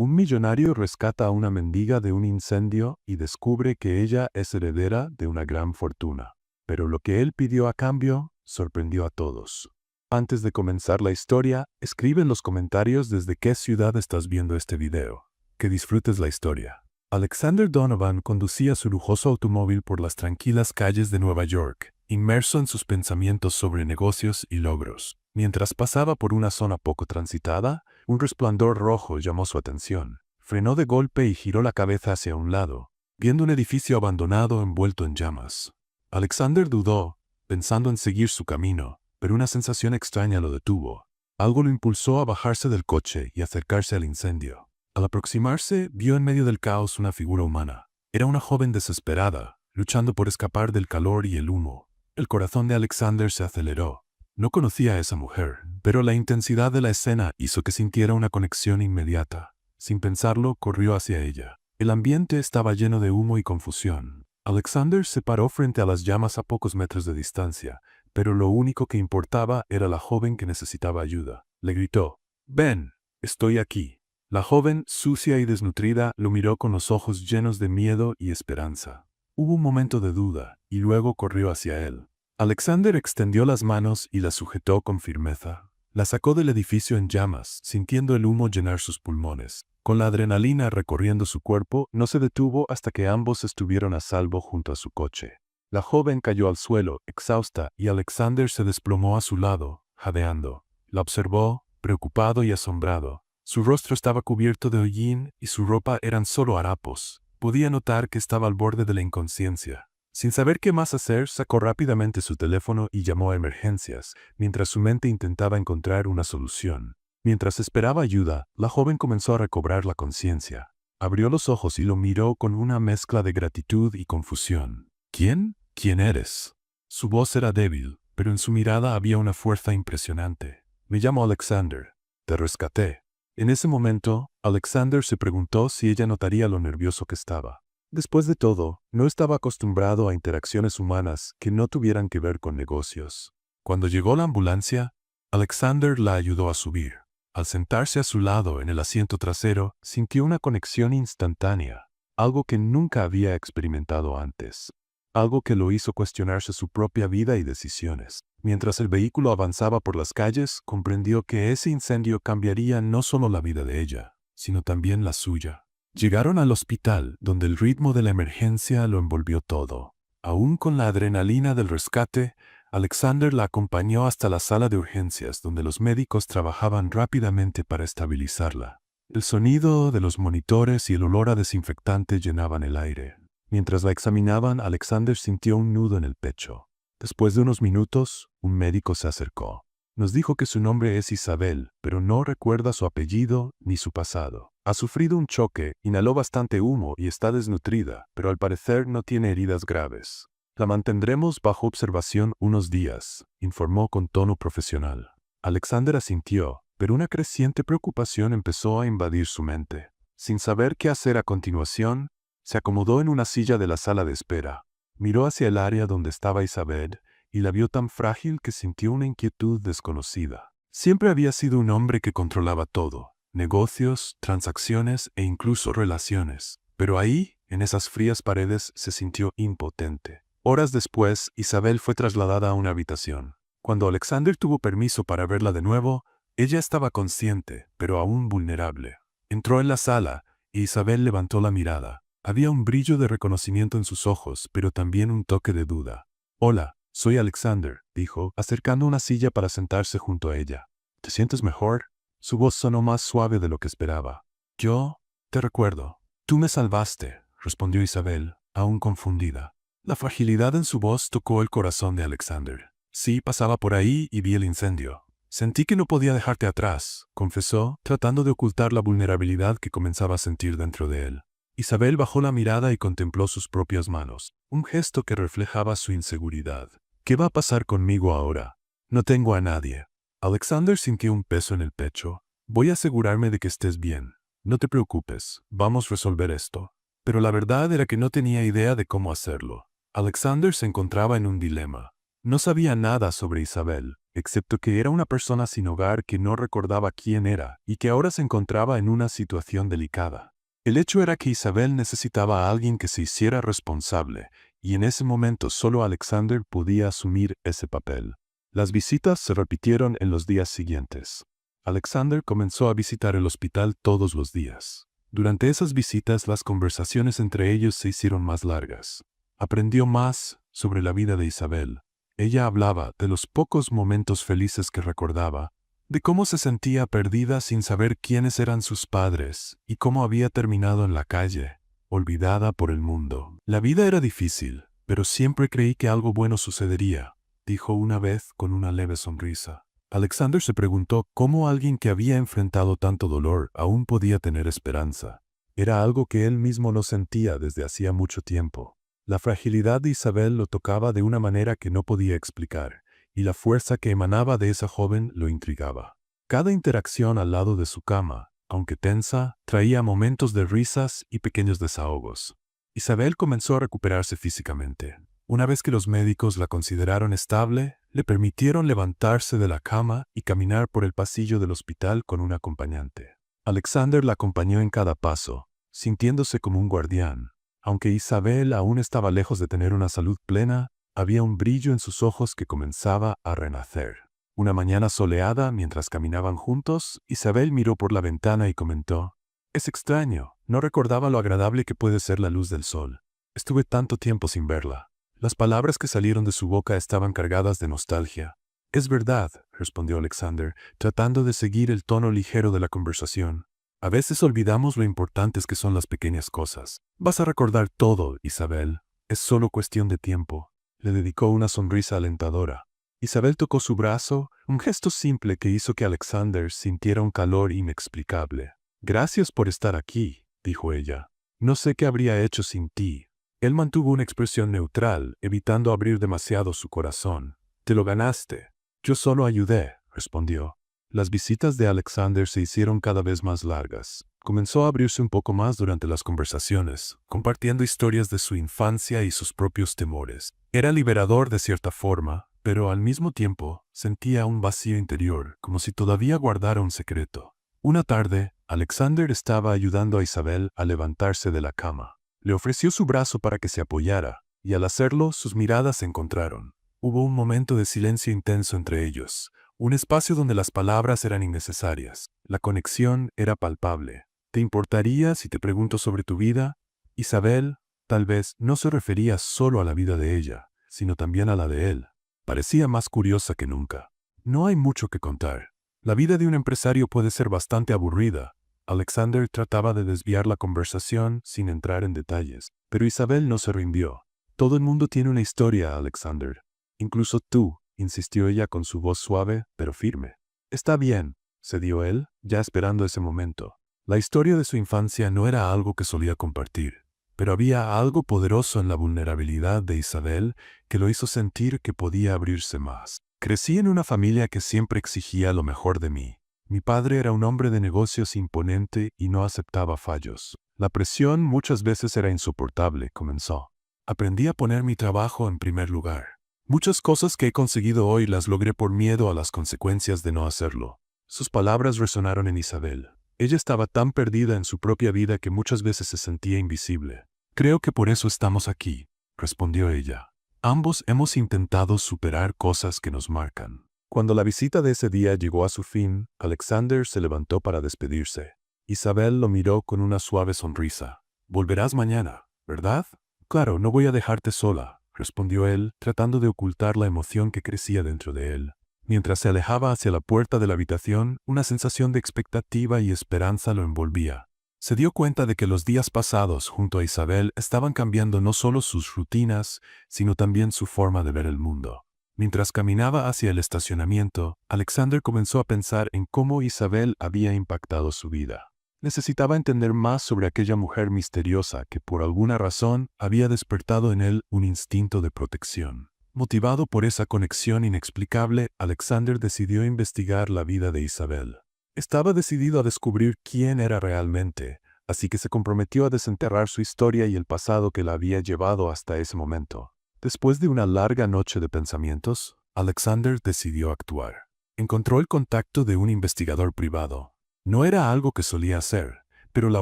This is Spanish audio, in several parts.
Un millonario rescata a una mendiga de un incendio y descubre que ella es heredera de una gran fortuna. Pero lo que él pidió a cambio sorprendió a todos. Antes de comenzar la historia, escribe en los comentarios desde qué ciudad estás viendo este video. Que disfrutes la historia. Alexander Donovan conducía su lujoso automóvil por las tranquilas calles de Nueva York, inmerso en sus pensamientos sobre negocios y logros. Mientras pasaba por una zona poco transitada, un resplandor rojo llamó su atención. Frenó de golpe y giró la cabeza hacia un lado, viendo un edificio abandonado envuelto en llamas. Alexander dudó, pensando en seguir su camino, pero una sensación extraña lo detuvo. Algo lo impulsó a bajarse del coche y acercarse al incendio. Al aproximarse, vio en medio del caos una figura humana. Era una joven desesperada, luchando por escapar del calor y el humo. El corazón de Alexander se aceleró. No conocía a esa mujer, pero la intensidad de la escena hizo que sintiera una conexión inmediata. Sin pensarlo, corrió hacia ella. El ambiente estaba lleno de humo y confusión. Alexander se paró frente a las llamas a pocos metros de distancia, pero lo único que importaba era la joven que necesitaba ayuda. Le gritó: «Ven, estoy aquí». La joven, sucia y desnutrida, lo miró con los ojos llenos de miedo y esperanza. Hubo un momento de duda, y luego corrió hacia él. Alexander extendió las manos y la sujetó con firmeza. La sacó del edificio en llamas, sintiendo el humo llenar sus pulmones. Con la adrenalina recorriendo su cuerpo, no se detuvo hasta que ambos estuvieron a salvo junto a su coche. La joven cayó al suelo, exhausta, y Alexander se desplomó a su lado, jadeando. La observó, preocupado y asombrado. Su rostro estaba cubierto de hollín y su ropa eran solo harapos. Podía notar que estaba al borde de la inconsciencia. Sin saber qué más hacer, sacó rápidamente su teléfono y llamó a emergencias, mientras su mente intentaba encontrar una solución. Mientras esperaba ayuda, la joven comenzó a recobrar la conciencia. Abrió los ojos y lo miró con una mezcla de gratitud y confusión. «¿Quién? ¿Quién eres?» Su voz era débil, pero en su mirada había una fuerza impresionante. «Me llamo Alexander. Te rescaté». En ese momento, Alexander se preguntó si ella notaría lo nervioso que estaba. Después de todo, no estaba acostumbrado a interacciones humanas que no tuvieran que ver con negocios. Cuando llegó la ambulancia, Alexander la ayudó a subir. Al sentarse a su lado en el asiento trasero, sintió una conexión instantánea, algo que nunca había experimentado antes. Algo que lo hizo cuestionarse su propia vida y decisiones. Mientras el vehículo avanzaba por las calles, comprendió que ese incendio cambiaría no solo la vida de ella, sino también la suya. Llegaron al hospital, donde el ritmo de la emergencia lo envolvió todo. Aún con la adrenalina del rescate, Alexander la acompañó hasta la sala de urgencias, donde los médicos trabajaban rápidamente para estabilizarla. El sonido de los monitores y el olor a desinfectante llenaban el aire. Mientras la examinaban, Alexander sintió un nudo en el pecho. Después de unos minutos, un médico se acercó. Nos dijo que su nombre es Isabel, pero no recuerda su apellido ni su pasado. Ha sufrido un choque, inhaló bastante humo y está desnutrida, pero al parecer no tiene heridas graves. La mantendremos bajo observación unos días, informó con tono profesional. Alexander asintió, pero una creciente preocupación empezó a invadir su mente. Sin saber qué hacer a continuación, se acomodó en una silla de la sala de espera. Miró hacia el área donde estaba Isabel y la vio tan frágil que sintió una inquietud desconocida. Siempre había sido un hombre que controlaba todo: negocios, transacciones e incluso relaciones. Pero ahí, en esas frías paredes, se sintió impotente. Horas después, Isabel fue trasladada a una habitación. Cuando Alexander tuvo permiso para verla de nuevo, ella estaba consciente, pero aún vulnerable. Entró en la sala y Isabel levantó la mirada. Había un brillo de reconocimiento en sus ojos, pero también un toque de duda. «Hola, soy Alexander», dijo, acercando una silla para sentarse junto a ella. «¿Te sientes mejor?» Su voz sonó más suave de lo que esperaba. «Yo te recuerdo. Tú me salvaste», respondió Isabel, aún confundida. La fragilidad en su voz tocó el corazón de Alexander. «Sí, pasaba por ahí y vi el incendio. Sentí que no podía dejarte atrás», confesó, tratando de ocultar la vulnerabilidad que comenzaba a sentir dentro de él. Isabel bajó la mirada y contempló sus propias manos, un gesto que reflejaba su inseguridad. «¿Qué va a pasar conmigo ahora? No tengo a nadie». Alexander sintió un peso en el pecho. «Voy a asegurarme de que estés bien. No te preocupes, vamos a resolver esto». Pero la verdad era que no tenía idea de cómo hacerlo. Alexander se encontraba en un dilema. No sabía nada sobre Isabel, excepto que era una persona sin hogar que no recordaba quién era y que ahora se encontraba en una situación delicada. El hecho era que Isabel necesitaba a alguien que se hiciera responsable, y en ese momento solo Alexander podía asumir ese papel. Las visitas se repitieron en los días siguientes. Alexander comenzó a visitar el hospital todos los días. Durante esas visitas las conversaciones entre ellos se hicieron más largas. Aprendió más sobre la vida de Isabel. Ella hablaba de los pocos momentos felices que recordaba, de cómo se sentía perdida sin saber quiénes eran sus padres y cómo había terminado en la calle, olvidada por el mundo. La vida era difícil, pero siempre creí que algo bueno sucedería, dijo una vez con una leve sonrisa. Alexander se preguntó cómo alguien que había enfrentado tanto dolor aún podía tener esperanza. Era algo que él mismo no sentía desde hacía mucho tiempo. La fragilidad de Isabel lo tocaba de una manera que no podía explicar, y la fuerza que emanaba de esa joven lo intrigaba. Cada interacción al lado de su cama, aunque tensa, traía momentos de risas y pequeños desahogos. Isabel comenzó a recuperarse físicamente. Una vez que los médicos la consideraron estable, le permitieron levantarse de la cama y caminar por el pasillo del hospital con un acompañante. Alexander la acompañó en cada paso, sintiéndose como un guardián. Aunque Isabel aún estaba lejos de tener una salud plena, había un brillo en sus ojos que comenzaba a renacer. Una mañana soleada, mientras caminaban juntos, Isabel miró por la ventana y comentó: «Es extraño, no recordaba lo agradable que puede ser la luz del sol. Estuve tanto tiempo sin verla». Las palabras que salieron de su boca estaban cargadas de nostalgia. «Es verdad», respondió Alexander, tratando de seguir el tono ligero de la conversación. «A veces olvidamos lo importantes que son las pequeñas cosas. Vas a recordar todo, Isabel. Es solo cuestión de tiempo». Le dedicó una sonrisa alentadora. Isabel tocó su brazo, un gesto simple que hizo que Alexander sintiera un calor inexplicable. «Gracias por estar aquí», dijo ella. «No sé qué habría hecho sin ti». Él mantuvo una expresión neutral, evitando abrir demasiado su corazón. «Te lo ganaste». «Yo solo ayudé», respondió. Las visitas de Alexander se hicieron cada vez más largas. Comenzó a abrirse un poco más durante las conversaciones, compartiendo historias de su infancia y sus propios temores. Era liberador de cierta forma, pero al mismo tiempo sentía un vacío interior, como si todavía guardara un secreto. Una tarde, Alexander estaba ayudando a Isabel a levantarse de la cama. Le ofreció su brazo para que se apoyara, y al hacerlo sus miradas se encontraron. Hubo un momento de silencio intenso entre ellos, un espacio donde las palabras eran innecesarias. La conexión era palpable. «¿Te importaría si te pregunto sobre tu vida?» Isabel, tal vez, no se refería solo a la vida de ella, sino también a la de él. Parecía más curiosa que nunca. «No hay mucho que contar. La vida de un empresario puede ser bastante aburrida». Alexander trataba de desviar la conversación sin entrar en detalles, pero Isabel no se rindió. «Todo el mundo tiene una historia, Alexander. Incluso tú», insistió ella con su voz suave, pero firme. «Está bien», cedió él, ya esperando ese momento. La historia de su infancia no era algo que solía compartir, pero había algo poderoso en la vulnerabilidad de Isabel que lo hizo sentir que podía abrirse más. «Crecí en una familia que siempre exigía lo mejor de mí. Mi padre era un hombre de negocios imponente y no aceptaba fallos. La presión muchas veces era insoportable», comenzó. «Aprendí a poner mi trabajo en primer lugar. Muchas cosas que he conseguido hoy las logré por miedo a las consecuencias de no hacerlo». Sus palabras resonaron en Isabel. Ella estaba tan perdida en su propia vida que muchas veces se sentía invisible. «Creo que por eso estamos aquí», respondió ella. «Ambos hemos intentado superar cosas que nos marcan». Cuando la visita de ese día llegó a su fin, Alexander se levantó para despedirse. Isabel lo miró con una suave sonrisa. «Volverás mañana, ¿verdad?» «Claro, no voy a dejarte sola», respondió él, tratando de ocultar la emoción que crecía dentro de él. Mientras se alejaba hacia la puerta de la habitación, una sensación de expectativa y esperanza lo envolvía. Se dio cuenta de que los días pasados junto a Isabel estaban cambiando no solo sus rutinas, sino también su forma de ver el mundo. Mientras caminaba hacia el estacionamiento, Alexander comenzó a pensar en cómo Isabel había impactado su vida. Necesitaba entender más sobre aquella mujer misteriosa que por alguna razón había despertado en él un instinto de protección. Motivado por esa conexión inexplicable, Alexander decidió investigar la vida de Isabel. Estaba decidido a descubrir quién era realmente, así que se comprometió a desenterrar su historia y el pasado que la había llevado hasta ese momento. Después de una larga noche de pensamientos, Alexander decidió actuar. Encontró el contacto de un investigador privado. No era algo que solía hacer, pero la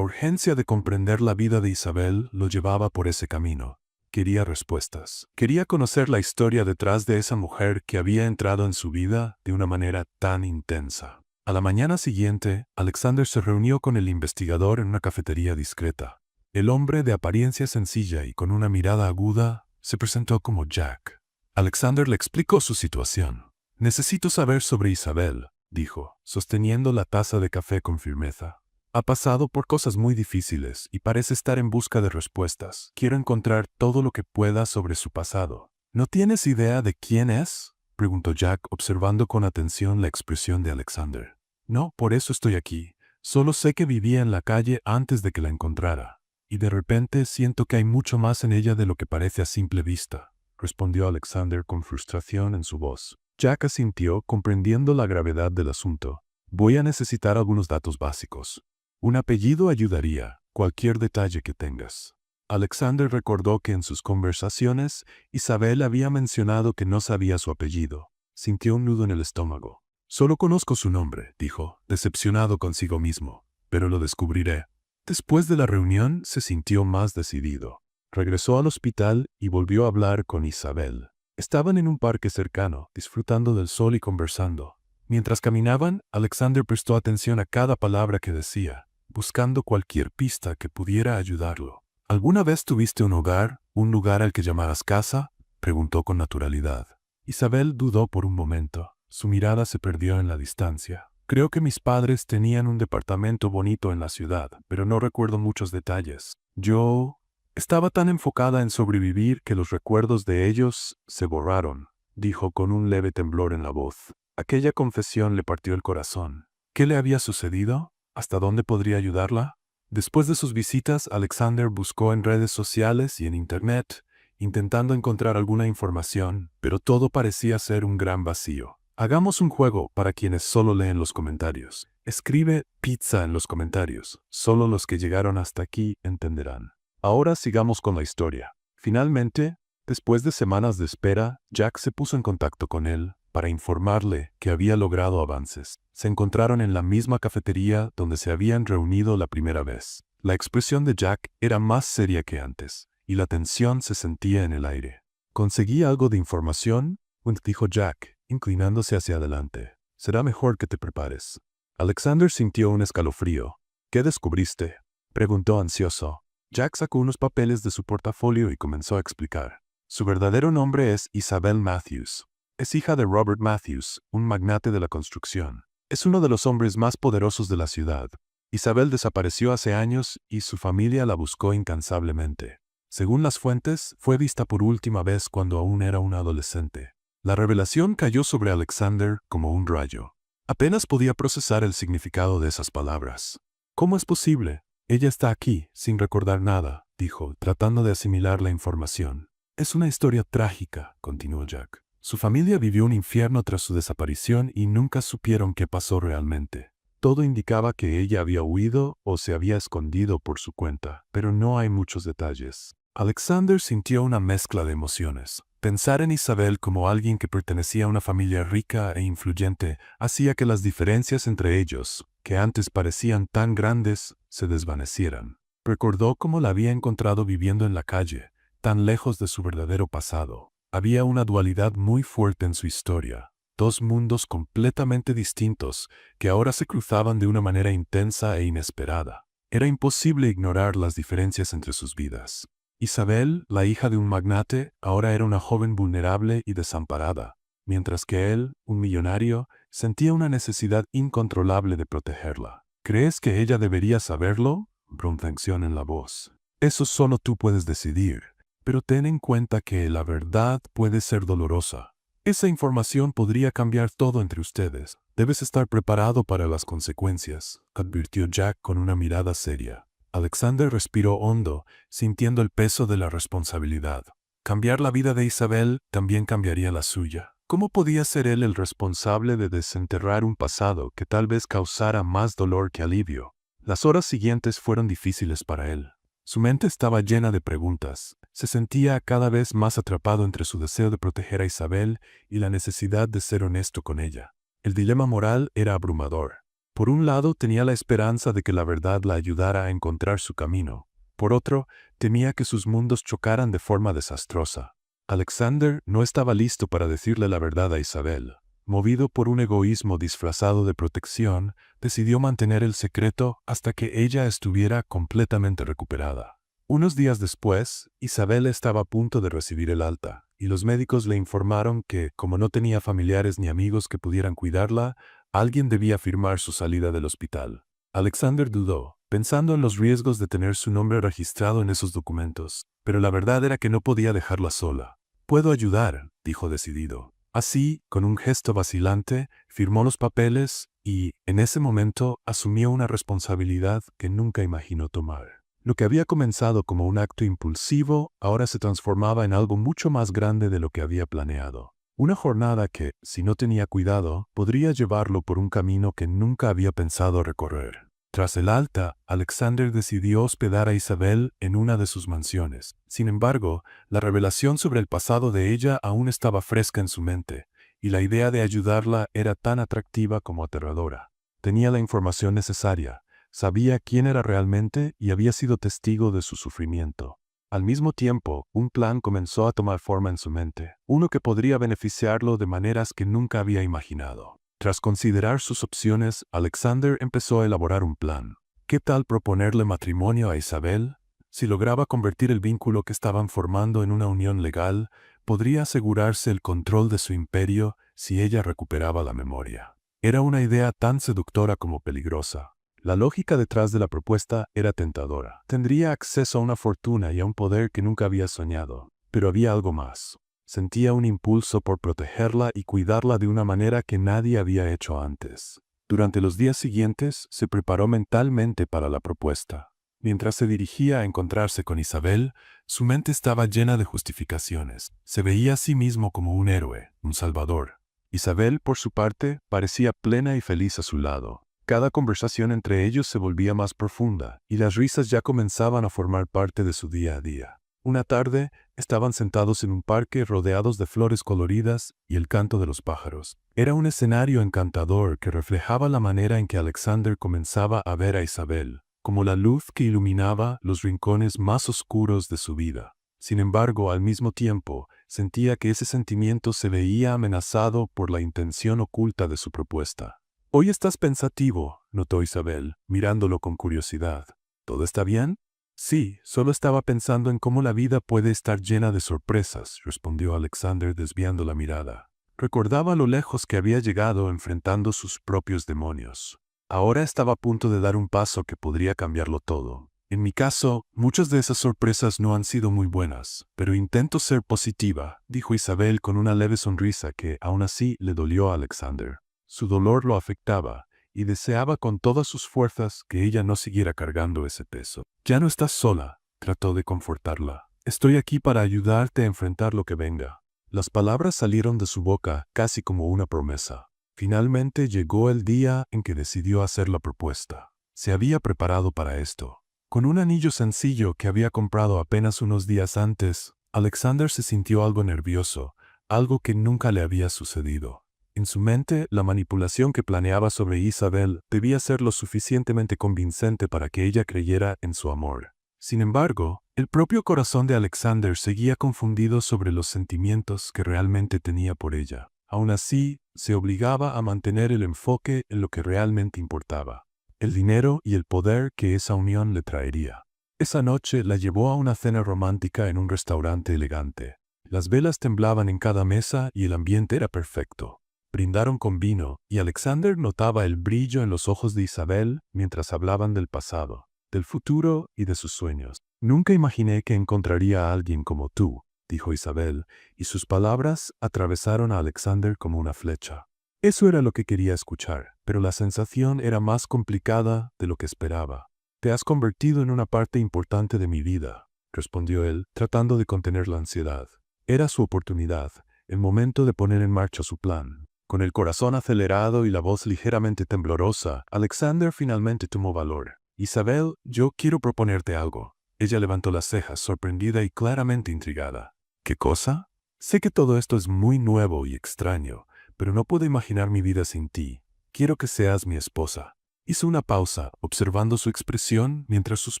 urgencia de comprender la vida de Isabel lo llevaba por ese camino. Quería respuestas. Quería conocer la historia detrás de esa mujer que había entrado en su vida de una manera tan intensa. A la mañana siguiente, Alexander se reunió con el investigador en una cafetería discreta. El hombre, de apariencia sencilla y con una mirada aguda, se presentó como Jack. Alexander le explicó su situación. «Necesito saber sobre Isabel», dijo, sosteniendo la taza de café con firmeza. «Ha pasado por cosas muy difíciles y parece estar en busca de respuestas. Quiero encontrar todo lo que pueda sobre su pasado». «¿No tienes idea de quién es?», preguntó Jack, observando con atención la expresión de Alexander. «No, por eso estoy aquí. Solo sé que vivía en la calle antes de que la encontrara. Y de repente siento que hay mucho más en ella de lo que parece a simple vista», respondió Alexander con frustración en su voz. Jack asintió, comprendiendo la gravedad del asunto. «Voy a necesitar algunos datos básicos. Un apellido ayudaría, cualquier detalle que tengas». Alexander recordó que en sus conversaciones Isabel había mencionado que no sabía su apellido. Sintió un nudo en el estómago. «Solo conozco su nombre», dijo, decepcionado consigo mismo, «pero lo descubriré». Después de la reunión se sintió más decidido. Regresó al hospital y volvió a hablar con Isabel. Estaban en un parque cercano, disfrutando del sol y conversando. Mientras caminaban, Alexander prestó atención a cada palabra que decía, buscando cualquier pista que pudiera ayudarlo. «¿Alguna vez tuviste un hogar, un lugar al que llamaras casa?», preguntó con naturalidad. Isabel dudó por un momento. Su mirada se perdió en la distancia. «Creo que mis padres tenían un departamento bonito en la ciudad, pero no recuerdo muchos detalles. Yo estaba tan enfocada en sobrevivir que los recuerdos de ellos se borraron», dijo con un leve temblor en la voz. Aquella confesión le partió el corazón. ¿Qué le había sucedido? ¿Hasta dónde podría ayudarla? Después de sus visitas, Alexander buscó en redes sociales y en Internet, intentando encontrar alguna información, pero todo parecía ser un gran vacío. Hagamos un juego para quienes solo leen los comentarios. Escribe pizza en los comentarios. Solo los que llegaron hasta aquí entenderán. Ahora sigamos con la historia. Finalmente, después de semanas de espera, Jack se puso en contacto con él para informarle que había logrado avances. Se encontraron en la misma cafetería donde se habían reunido la primera vez. La expresión de Jack era más seria que antes, y la tensión se sentía en el aire. «¿Conseguí algo de información?», dijo Jack, inclinándose hacia adelante. «Será mejor que te prepares». Alexander sintió un escalofrío. «¿Qué descubriste?», preguntó ansioso. Jack sacó unos papeles de su portafolio y comenzó a explicar. Su verdadero nombre es Isabel Matthews. Es hija de Robert Matthews, un magnate de la construcción. Es uno de los hombres más poderosos de la ciudad. Isabel desapareció hace años y su familia la buscó incansablemente. Según las fuentes, fue vista por última vez cuando aún era una adolescente. La revelación cayó sobre Alexander como un rayo. Apenas podía procesar el significado de esas palabras. «¿Cómo es posible? Ella está aquí, sin recordar nada», dijo, tratando de asimilar la información. «Es una historia trágica», continuó Jack. «Su familia vivió un infierno tras su desaparición y nunca supieron qué pasó realmente. Todo indicaba que ella había huido o se había escondido por su cuenta, pero no hay muchos detalles». Alexander sintió una mezcla de emociones. Pensar en Isabel como alguien que pertenecía a una familia rica e influyente hacía que las diferencias entre ellos, que antes parecían tan grandes, se desvanecieran. Recordó cómo la había encontrado viviendo en la calle, tan lejos de su verdadero pasado. Había una dualidad muy fuerte en su historia. Dos mundos completamente distintos que ahora se cruzaban de una manera intensa e inesperada. Era imposible ignorar las diferencias entre sus vidas. Isabel, la hija de un magnate, ahora era una joven vulnerable y desamparada, mientras que él, un millonario, sentía una necesidad incontrolable de protegerla. «¿Crees que ella debería saberlo?», pronunció en la voz. «Eso solo tú puedes decidir, pero ten en cuenta que la verdad puede ser dolorosa. Esa información podría cambiar todo entre ustedes. Debes estar preparado para las consecuencias», advirtió Jack con una mirada seria. Alexander respiró hondo, sintiendo el peso de la responsabilidad. Cambiar la vida de Isabel también cambiaría la suya. ¿Cómo podía ser él el responsable de desenterrar un pasado que tal vez causara más dolor que alivio? Las horas siguientes fueron difíciles para él. Su mente estaba llena de preguntas. Se sentía cada vez más atrapado entre su deseo de proteger a Isabel y la necesidad de ser honesto con ella. El dilema moral era abrumador. Por un lado, tenía la esperanza de que la verdad la ayudara a encontrar su camino. Por otro, temía que sus mundos chocaran de forma desastrosa. Alexander no estaba listo para decirle la verdad a Isabel. Movido por un egoísmo disfrazado de protección, decidió mantener el secreto hasta que ella estuviera completamente recuperada. Unos días después, Isabel estaba a punto de recibir el alta, y los médicos le informaron que, como no tenía familiares ni amigos que pudieran cuidarla, alguien debía firmar su salida del hospital. Alexander dudó, pensando en los riesgos de tener su nombre registrado en esos documentos, pero la verdad era que no podía dejarla sola. «Puedo ayudar», dijo decidido. Así, con un gesto vacilante, firmó los papeles y, en ese momento, asumió una responsabilidad que nunca imaginó tomar. Lo que había comenzado como un acto impulsivo, ahora se transformaba en algo mucho más grande de lo que había planeado. Una jornada que, si no tenía cuidado, podría llevarlo por un camino que nunca había pensado recorrer. Tras el alta, Alexander decidió hospedar a Isabel en una de sus mansiones. Sin embargo, la revelación sobre el pasado de ella aún estaba fresca en su mente, y la idea de ayudarla era tan atractiva como aterradora. Tenía la información necesaria. Sabía quién era realmente y había sido testigo de su sufrimiento. Al mismo tiempo, un plan comenzó a tomar forma en su mente, uno que podría beneficiarlo de maneras que nunca había imaginado. Tras considerar sus opciones, Alexander empezó a elaborar un plan. ¿Qué tal proponerle matrimonio a Isabel? Si lograba convertir el vínculo que estaban formando en una unión legal, podría asegurarse el control de su imperio si ella recuperaba la memoria. Era una idea tan seductora como peligrosa. La lógica detrás de la propuesta era tentadora. Tendría acceso a una fortuna y a un poder que nunca había soñado. Pero había algo más. Sentía un impulso por protegerla y cuidarla de una manera que nadie había hecho antes. Durante los días siguientes, se preparó mentalmente para la propuesta. Mientras se dirigía a encontrarse con Isabel, su mente estaba llena de justificaciones. Se veía a sí mismo como un héroe, un salvador. Isabel, por su parte, parecía plena y feliz a su lado. Cada conversación entre ellos se volvía más profunda, y las risas ya comenzaban a formar parte de su día a día. Una tarde, estaban sentados en un parque rodeados de flores coloridas y el canto de los pájaros. Era un escenario encantador que reflejaba la manera en que Alexander comenzaba a ver a Isabel, como la luz que iluminaba los rincones más oscuros de su vida. Sin embargo, al mismo tiempo, sentía que ese sentimiento se veía amenazado por la intención oculta de su propuesta. «Hoy estás pensativo», notó Isabel, mirándolo con curiosidad. «¿Todo está bien?» «Sí, solo estaba pensando en cómo la vida puede estar llena de sorpresas», respondió Alexander desviando la mirada. Recordaba lo lejos que había llegado enfrentando sus propios demonios. Ahora estaba a punto de dar un paso que podría cambiarlo todo. «En mi caso, muchas de esas sorpresas no han sido muy buenas, pero intento ser positiva», dijo Isabel con una leve sonrisa que, aún así, le dolió a Alexander. Su dolor lo afectaba, y deseaba con todas sus fuerzas que ella no siguiera cargando ese peso. «Ya no estás sola», trató de confortarla. «Estoy aquí para ayudarte a enfrentar lo que venga». Las palabras salieron de su boca casi como una promesa. Finalmente llegó el día en que decidió hacer la propuesta. Se había preparado para esto. Con un anillo sencillo que había comprado apenas unos días antes, Alexander se sintió algo nervioso, algo que nunca le había sucedido. En su mente, la manipulación que planeaba sobre Isabel debía ser lo suficientemente convincente para que ella creyera en su amor. Sin embargo, el propio corazón de Alexander seguía confundido sobre los sentimientos que realmente tenía por ella. Aún así, se obligaba a mantener el enfoque en lo que realmente importaba: el dinero y el poder que esa unión le traería. Esa noche la llevó a una cena romántica en un restaurante elegante. Las velas temblaban en cada mesa y el ambiente era perfecto. Brindaron con vino, y Alexander notaba el brillo en los ojos de Isabel mientras hablaban del pasado, del futuro y de sus sueños. «Nunca imaginé que encontraría a alguien como tú», dijo Isabel, y sus palabras atravesaron a Alexander como una flecha. Eso era lo que quería escuchar, pero la sensación era más complicada de lo que esperaba. «Te has convertido en una parte importante de mi vida», respondió él, tratando de contener la ansiedad. Era su oportunidad, el momento de poner en marcha su plan. Con el corazón acelerado y la voz ligeramente temblorosa, Alexander finalmente tomó valor. «Isabel, yo quiero proponerte algo». Ella levantó las cejas, sorprendida y claramente intrigada. ¿Qué cosa? Sé que todo esto es muy nuevo y extraño, pero no puedo imaginar mi vida sin ti. Quiero que seas mi esposa. Hizo una pausa, observando su expresión mientras sus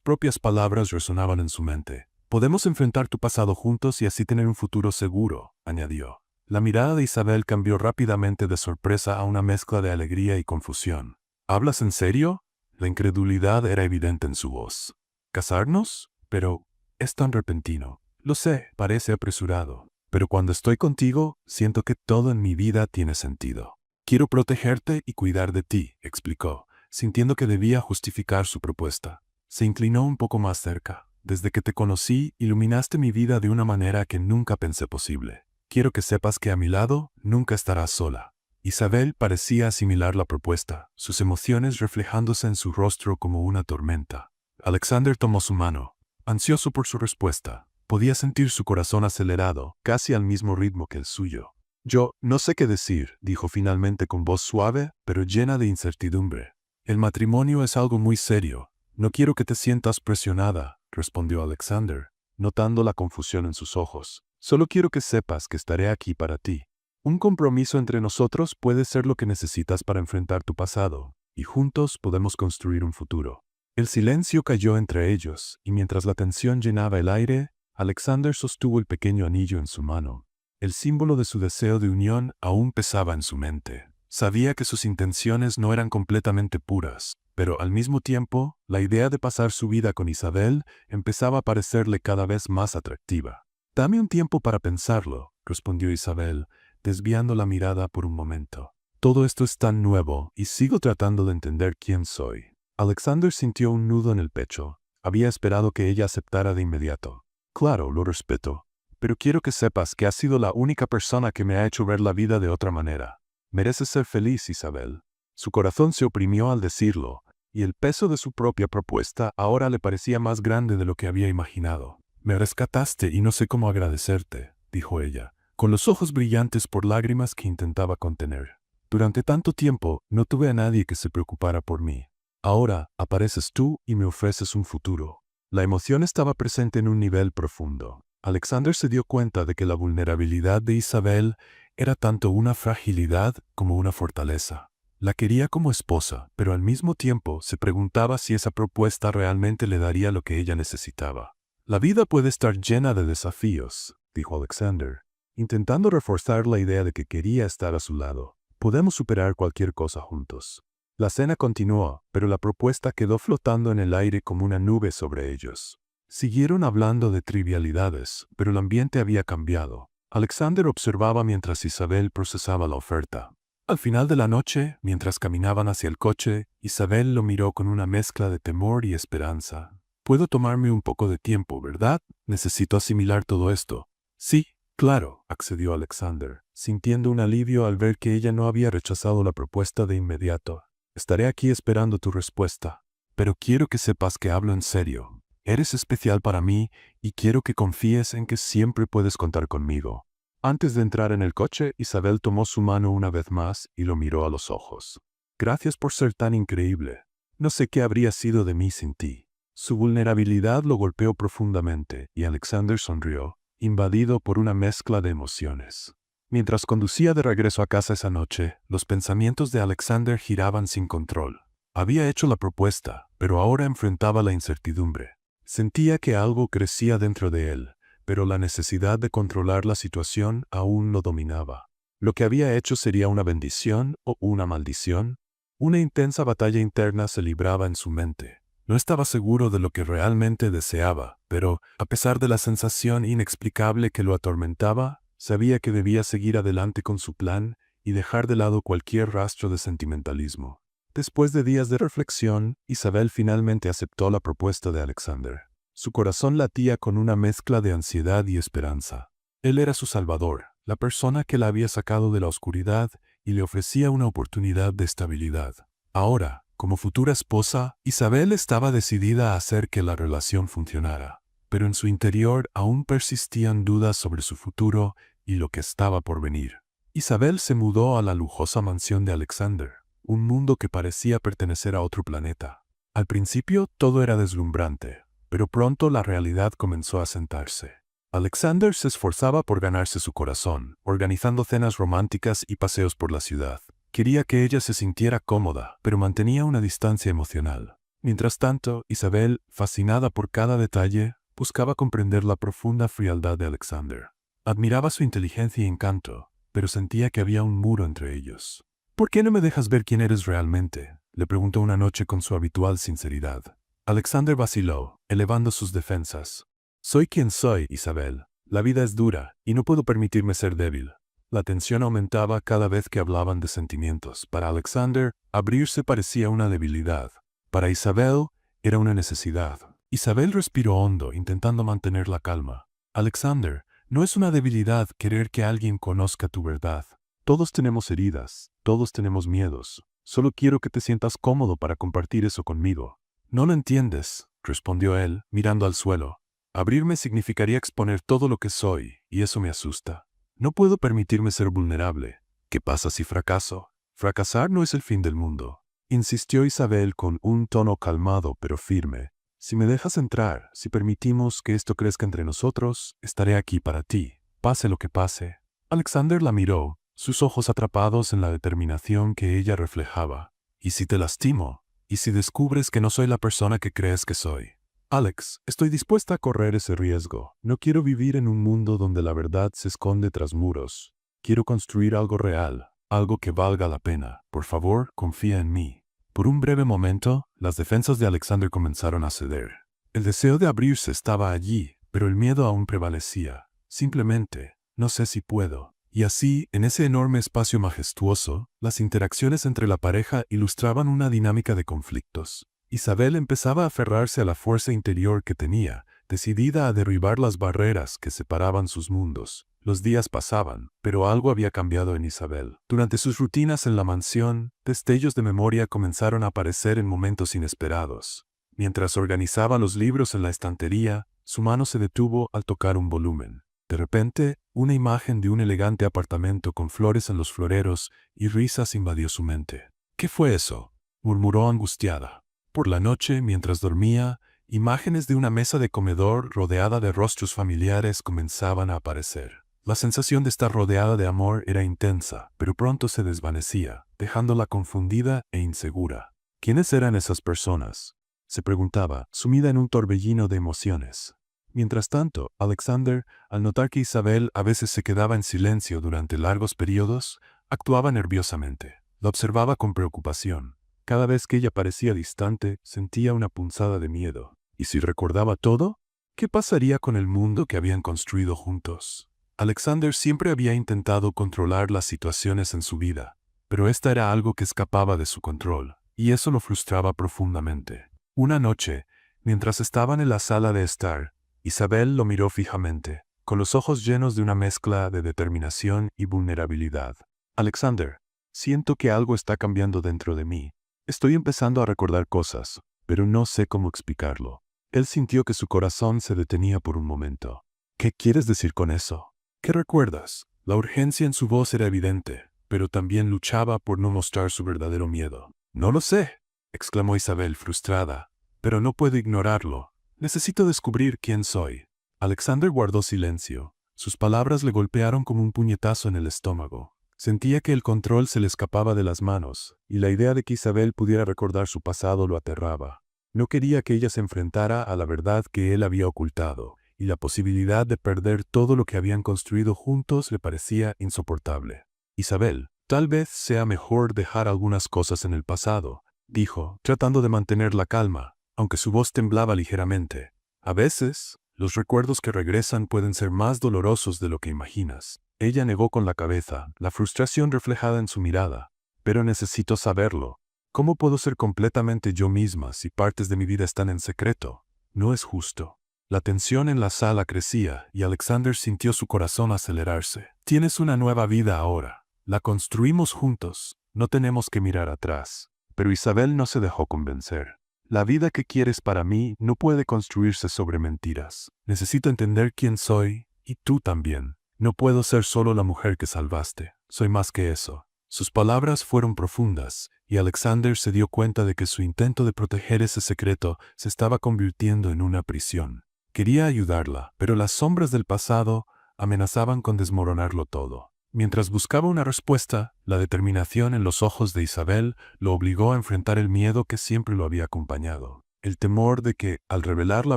propias palabras resonaban en su mente. Podemos enfrentar tu pasado juntos y así tener un futuro seguro, añadió. La mirada de Isabel cambió rápidamente de sorpresa a una mezcla de alegría y confusión. ¿Hablas en serio? La incredulidad era evidente en su voz. ¿Casarnos? Pero es tan repentino. Lo sé, parece apresurado. Pero cuando estoy contigo, siento que todo en mi vida tiene sentido. Quiero protegerte y cuidar de ti, explicó, sintiendo que debía justificar su propuesta. Se inclinó un poco más cerca. Desde que te conocí, iluminaste mi vida de una manera que nunca pensé posible. Quiero que sepas que a mi lado nunca estarás sola. Isabel parecía asimilar la propuesta, sus emociones reflejándose en su rostro como una tormenta. Alexander tomó su mano, ansioso por su respuesta. Podía sentir su corazón acelerado, casi al mismo ritmo que el suyo. Yo no sé qué decir, dijo finalmente con voz suave, pero llena de incertidumbre. El matrimonio es algo muy serio. No quiero que te sientas presionada, respondió Alexander, notando la confusión en sus ojos. Solo quiero que sepas que estaré aquí para ti. Un compromiso entre nosotros puede ser lo que necesitas para enfrentar tu pasado, y juntos podemos construir un futuro. El silencio cayó entre ellos, y mientras la tensión llenaba el aire, Alexander sostuvo el pequeño anillo en su mano. El símbolo de su deseo de unión aún pesaba en su mente. Sabía que sus intenciones no eran completamente puras, pero al mismo tiempo, la idea de pasar su vida con Isabel empezaba a parecerle cada vez más atractiva. Dame un tiempo para pensarlo, respondió Isabel, desviando la mirada por un momento. Todo esto es tan nuevo y sigo tratando de entender quién soy. Alexander sintió un nudo en el pecho. Había esperado que ella aceptara de inmediato. Claro, lo respeto, pero quiero que sepas que has sido la única persona que me ha hecho ver la vida de otra manera. Mereces ser feliz, Isabel. Su corazón se oprimió al decirlo, y el peso de su propia propuesta ahora le parecía más grande de lo que había imaginado. Me rescataste y no sé cómo agradecerte, dijo ella, con los ojos brillantes por lágrimas que intentaba contener. Durante tanto tiempo no tuve a nadie que se preocupara por mí. Ahora apareces tú y me ofreces un futuro. La emoción estaba presente en un nivel profundo. Alexander se dio cuenta de que la vulnerabilidad de Isabel era tanto una fragilidad como una fortaleza. La quería como esposa, pero al mismo tiempo se preguntaba si esa propuesta realmente le daría lo que ella necesitaba. La vida puede estar llena de desafíos, dijo Alexander, intentando reforzar la idea de que quería estar a su lado. Podemos superar cualquier cosa juntos. La cena continuó, pero la propuesta quedó flotando en el aire como una nube sobre ellos. Siguieron hablando de trivialidades, pero el ambiente había cambiado. Alexander observaba mientras Isabel procesaba la oferta. Al final de la noche, mientras caminaban hacia el coche, Isabel lo miró con una mezcla de temor y esperanza. Puedo tomarme un poco de tiempo, ¿verdad? Necesito asimilar todo esto. Sí, claro, accedió Alexander, sintiendo un alivio al ver que ella no había rechazado la propuesta de inmediato. Estaré aquí esperando tu respuesta, pero quiero que sepas que hablo en serio. Eres especial para mí y quiero que confíes en que siempre puedes contar conmigo. Antes de entrar en el coche, Isabel tomó su mano una vez más y lo miró a los ojos. Gracias por ser tan increíble. No sé qué habría sido de mí sin ti. Su vulnerabilidad lo golpeó profundamente y Alexander sonrió, invadido por una mezcla de emociones. Mientras conducía de regreso a casa esa noche, los pensamientos de Alexander giraban sin control. Había hecho la propuesta, pero ahora enfrentaba la incertidumbre. Sentía que algo crecía dentro de él, pero la necesidad de controlar la situación aún lo dominaba. Lo que había hecho sería una bendición o una maldición. Una intensa batalla interna se libraba en su mente. No estaba seguro de lo que realmente deseaba, pero, a pesar de la sensación inexplicable que lo atormentaba, sabía que debía seguir adelante con su plan y dejar de lado cualquier rastro de sentimentalismo. Después de días de reflexión, Isabel finalmente aceptó la propuesta de Alexander. Su corazón latía con una mezcla de ansiedad y esperanza. Él era su salvador, la persona que la había sacado de la oscuridad y le ofrecía una oportunidad de estabilidad. Ahora, como futura esposa, Isabel estaba decidida a hacer que la relación funcionara, pero en su interior aún persistían dudas sobre su futuro y lo que estaba por venir. Isabel se mudó a la lujosa mansión de Alexander, un mundo que parecía pertenecer a otro planeta. Al principio todo era deslumbrante. pero pronto la realidad comenzó a sentarse. Alexander se esforzaba por ganarse su corazón, organizando cenas románticas y paseos por la ciudad. Quería que ella se sintiera cómoda, pero mantenía una distancia emocional. Mientras tanto, Isabel, fascinada por cada detalle, buscaba comprender la profunda frialdad de Alexander. Admiraba su inteligencia y encanto, pero sentía que había un muro entre ellos. «¿Por qué no me dejas ver quién eres realmente?», le preguntó una noche con su habitual sinceridad. Alexander vaciló, elevando sus defensas. «Soy quien soy, Isabel. La vida es dura, y no puedo permitirme ser débil». La tensión aumentaba cada vez que hablaban de sentimientos. Para Alexander, abrirse parecía una debilidad. Para Isabel, era una necesidad. Isabel respiró hondo, intentando mantener la calma. «Alexander, no es una debilidad querer que alguien conozca tu verdad. Todos tenemos heridas, todos tenemos miedos. Solo quiero que te sientas cómodo para compartir eso conmigo». «No lo entiendes», respondió él, mirando al suelo. «Abrirme significaría exponer todo lo que soy, y eso me asusta. No puedo permitirme ser vulnerable. ¿Qué pasa si fracaso? Fracasar no es el fin del mundo», insistió Isabel con un tono calmado pero firme. «Si me dejas entrar, si permitimos que esto crezca entre nosotros, estaré aquí para ti, pase lo que pase». Alexander la miró, sus ojos atrapados en la determinación que ella reflejaba. «¿Y si te lastimo? ¿Y si descubres que no soy la persona que crees que soy?» «Alex, estoy dispuesta a correr ese riesgo. No quiero vivir en un mundo donde la verdad se esconde tras muros. Quiero construir algo real, algo que valga la pena. Por favor, confía en mí». Por un breve momento, las defensas de Alexander comenzaron a ceder. El deseo de abrirse estaba allí, pero el miedo aún prevalecía. «Simplemente, no sé si puedo». Y así, en ese enorme espacio majestuoso, las interacciones entre la pareja ilustraban una dinámica de conflictos. Isabel empezaba a aferrarse a la fuerza interior que tenía, decidida a derribar las barreras que separaban sus mundos. Los días pasaban, pero algo había cambiado en Isabel. Durante sus rutinas en la mansión, destellos de memoria comenzaron a aparecer en momentos inesperados. Mientras organizaba los libros en la estantería, su mano se detuvo al tocar un volumen. De repente, una imagen de un elegante apartamento con flores en los floreros y risas invadió su mente. «¿Qué fue eso?», murmuró angustiada. Por la noche, mientras dormía, imágenes de una mesa de comedor rodeada de rostros familiares comenzaban a aparecer. La sensación de estar rodeada de amor era intensa, pero pronto se desvanecía, dejándola confundida e insegura. ¿Quiénes eran esas personas?, se preguntaba, sumida en un torbellino de emociones. Mientras tanto, Alexander, al notar que Isabel a veces se quedaba en silencio durante largos periodos, actuaba nerviosamente. La observaba con preocupación. Cada vez que ella parecía distante, sentía una punzada de miedo. ¿Y si recordaba todo? ¿Qué pasaría con el mundo que habían construido juntos? Alexander siempre había intentado controlar las situaciones en su vida, pero esta era algo que escapaba de su control, y eso lo frustraba profundamente. Una noche, mientras estaban en la sala de estar, Isabel lo miró fijamente, con los ojos llenos de una mezcla de determinación y vulnerabilidad. «Alexander, siento que algo está cambiando dentro de mí. Estoy empezando a recordar cosas, pero no sé cómo explicarlo». Él sintió que su corazón se detenía por un momento. «¿Qué quieres decir con eso? ¿Qué recuerdas?». La urgencia en su voz era evidente, pero también luchaba por no mostrar su verdadero miedo. «No lo sé», exclamó Isabel frustrada, «pero no puedo ignorarlo. Necesito descubrir quién soy». Alexander guardó silencio. Sus palabras le golpearon como un puñetazo en el estómago. Sentía que el control se le escapaba de las manos, y la idea de que Isabel pudiera recordar su pasado lo aterraba. No quería que ella se enfrentara a la verdad que él había ocultado, y la posibilidad de perder todo lo que habían construido juntos le parecía insoportable. «Isabel, tal vez sea mejor dejar algunas cosas en el pasado», dijo, tratando de mantener la calma, aunque su voz temblaba ligeramente. «A veces, los recuerdos que regresan pueden ser más dolorosos de lo que imaginas». Ella negó con la cabeza, la frustración reflejada en su mirada. «Pero necesito saberlo. ¿Cómo puedo ser completamente yo misma si partes de mi vida están en secreto? No es justo». La tensión en la sala crecía y Alexander sintió su corazón acelerarse. «Tienes una nueva vida ahora. La construimos juntos. No tenemos que mirar atrás». Pero Isabel no se dejó convencer. «La vida que quieres para mí no puede construirse sobre mentiras. Necesito entender quién soy, y tú también. No puedo ser solo la mujer que salvaste. Soy más que eso». Sus palabras fueron profundas, y Alexander se dio cuenta de que su intento de proteger ese secreto se estaba convirtiendo en una prisión. Quería ayudarla, pero las sombras del pasado amenazaban con desmoronarlo todo. Mientras buscaba una respuesta, la determinación en los ojos de Isabel lo obligó a enfrentar el miedo que siempre lo había acompañado. El temor de que, al revelar la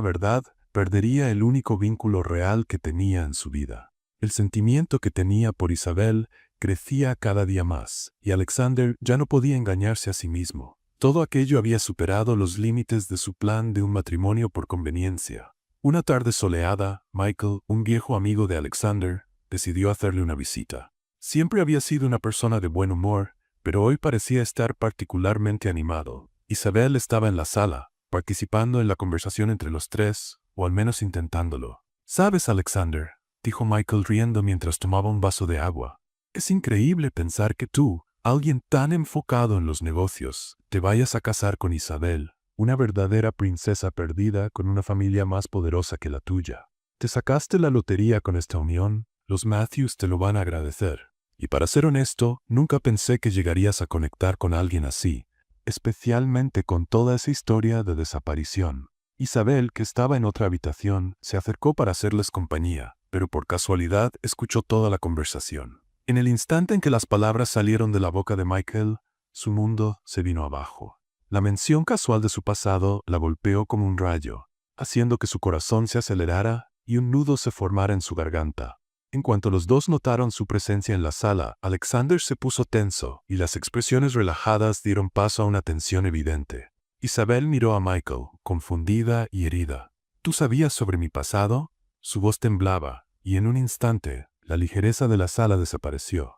verdad, perdería el único vínculo real que tenía en su vida. El sentimiento que tenía por Isabel crecía cada día más, y Alexander ya no podía engañarse a sí mismo. Todo aquello había superado los límites de su plan de un matrimonio por conveniencia. Una tarde soleada, Michael, un viejo amigo de Alexander, decidió hacerle una visita. Siempre había sido una persona de buen humor, pero hoy parecía estar particularmente animado. Isabel estaba en la sala, participando en la conversación entre los tres, o al menos intentándolo. «¿Sabes, Alexander?», dijo Michael riendo mientras tomaba un vaso de agua. «Es increíble pensar que tú, alguien tan enfocado en los negocios, te vayas a casar con Isabel, una verdadera princesa perdida con una familia más poderosa que la tuya. Te sacaste la lotería con esta unión, los Matthews te lo van a agradecer. Y para ser honesto, nunca pensé que llegarías a conectar con alguien así, especialmente con toda esa historia de desaparición». Isabel, que estaba en otra habitación, se acercó para hacerles compañía, pero por casualidad escuchó toda la conversación. En el instante en que las palabras salieron de la boca de Michael, su mundo se vino abajo. La mención casual de su pasado la golpeó como un rayo, haciendo que su corazón se acelerara y un nudo se formara en su garganta. En cuanto los dos notaron su presencia en la sala, Alexander se puso tenso y las expresiones relajadas dieron paso a una tensión evidente. Isabel miró a Michael, confundida y herida. «¿Tú sabías sobre mi pasado?». Su voz temblaba, y en un instante, la ligereza de la sala desapareció.